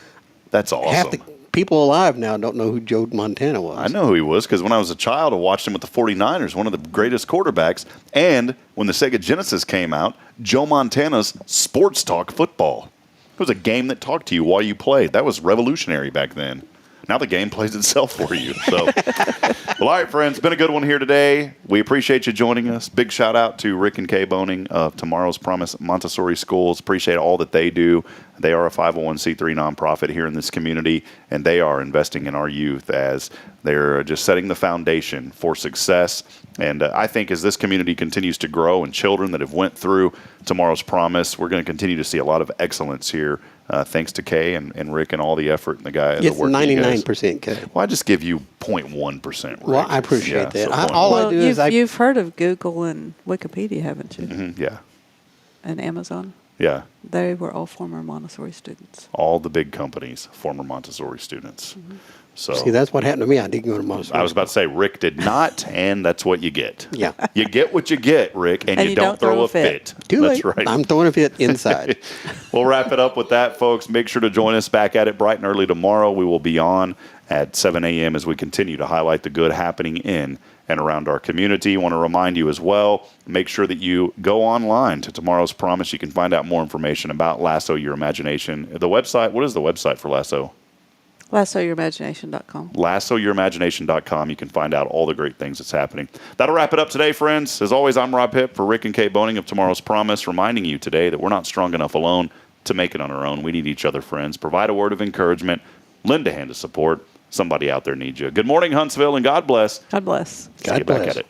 That's awesome. Half the people alive now don't know who Joe Montana was. I know who he was because when I was a child, I watched him with the 49ers, one of the greatest quarterbacks. And when the Sega Genesis came out, Joe Montana's Sports Talk Football. It was a game that talked to you while you played. That was revolutionary back then. Now the game plays itself for you. So, well, all right, friends, been a good one here today. We appreciate you joining us. Big shout out to Rick and Kay Boning of Tomorrow's Promise Montessori Schools. Appreciate all that they do. They are a 501c3 nonprofit here in this community, and they are investing in our youth as they're just setting the foundation for success. And I think as this community continues to grow and children that have went through Tomorrow's Promise, we're going to continue to see a lot of excellence here. Thanks to Kay and Rick and all the effort and the guy. It's 99% Kay. Well, I just give you 0.1%. Rick. Well, I appreciate that. So you've heard of Google and Wikipedia, haven't you? Mm-hmm, yeah. And Amazon. Yeah. They were all former Montessori students. All the big companies, former Montessori students. Mm-hmm. So see, that's what happened to me. I didn't go to Montessori. I was about to say Rick did not, and that's what you get. Yeah. You get what you get, Rick, and you don't throw a fit. Too That's late. right. I'm throwing a fit inside. We'll wrap it up with that, folks. Make sure to join us back at it bright and early tomorrow. We will be on at 7 a.m. as we continue to highlight the good happening in and around our community. I want to remind you as well, make sure that you go online to Tomorrow's Promise. You can find out more information about Lasso Your Imagination. The website, what is the website for Lasso? LassoYourImagination.com. LassoYourImagination.com. You can find out all the great things that's happening. That'll wrap it up today, friends. As always, I'm Rob Hipp for Rick and Kate Boning of Tomorrow's Promise, reminding you today that we're not strong enough alone to make it on our own. We need each other, friends. Provide a word of encouragement. Lend a hand of support. Somebody out there needs you. Good morning, Huntsville, and God bless. God bless. God bless. Back at it.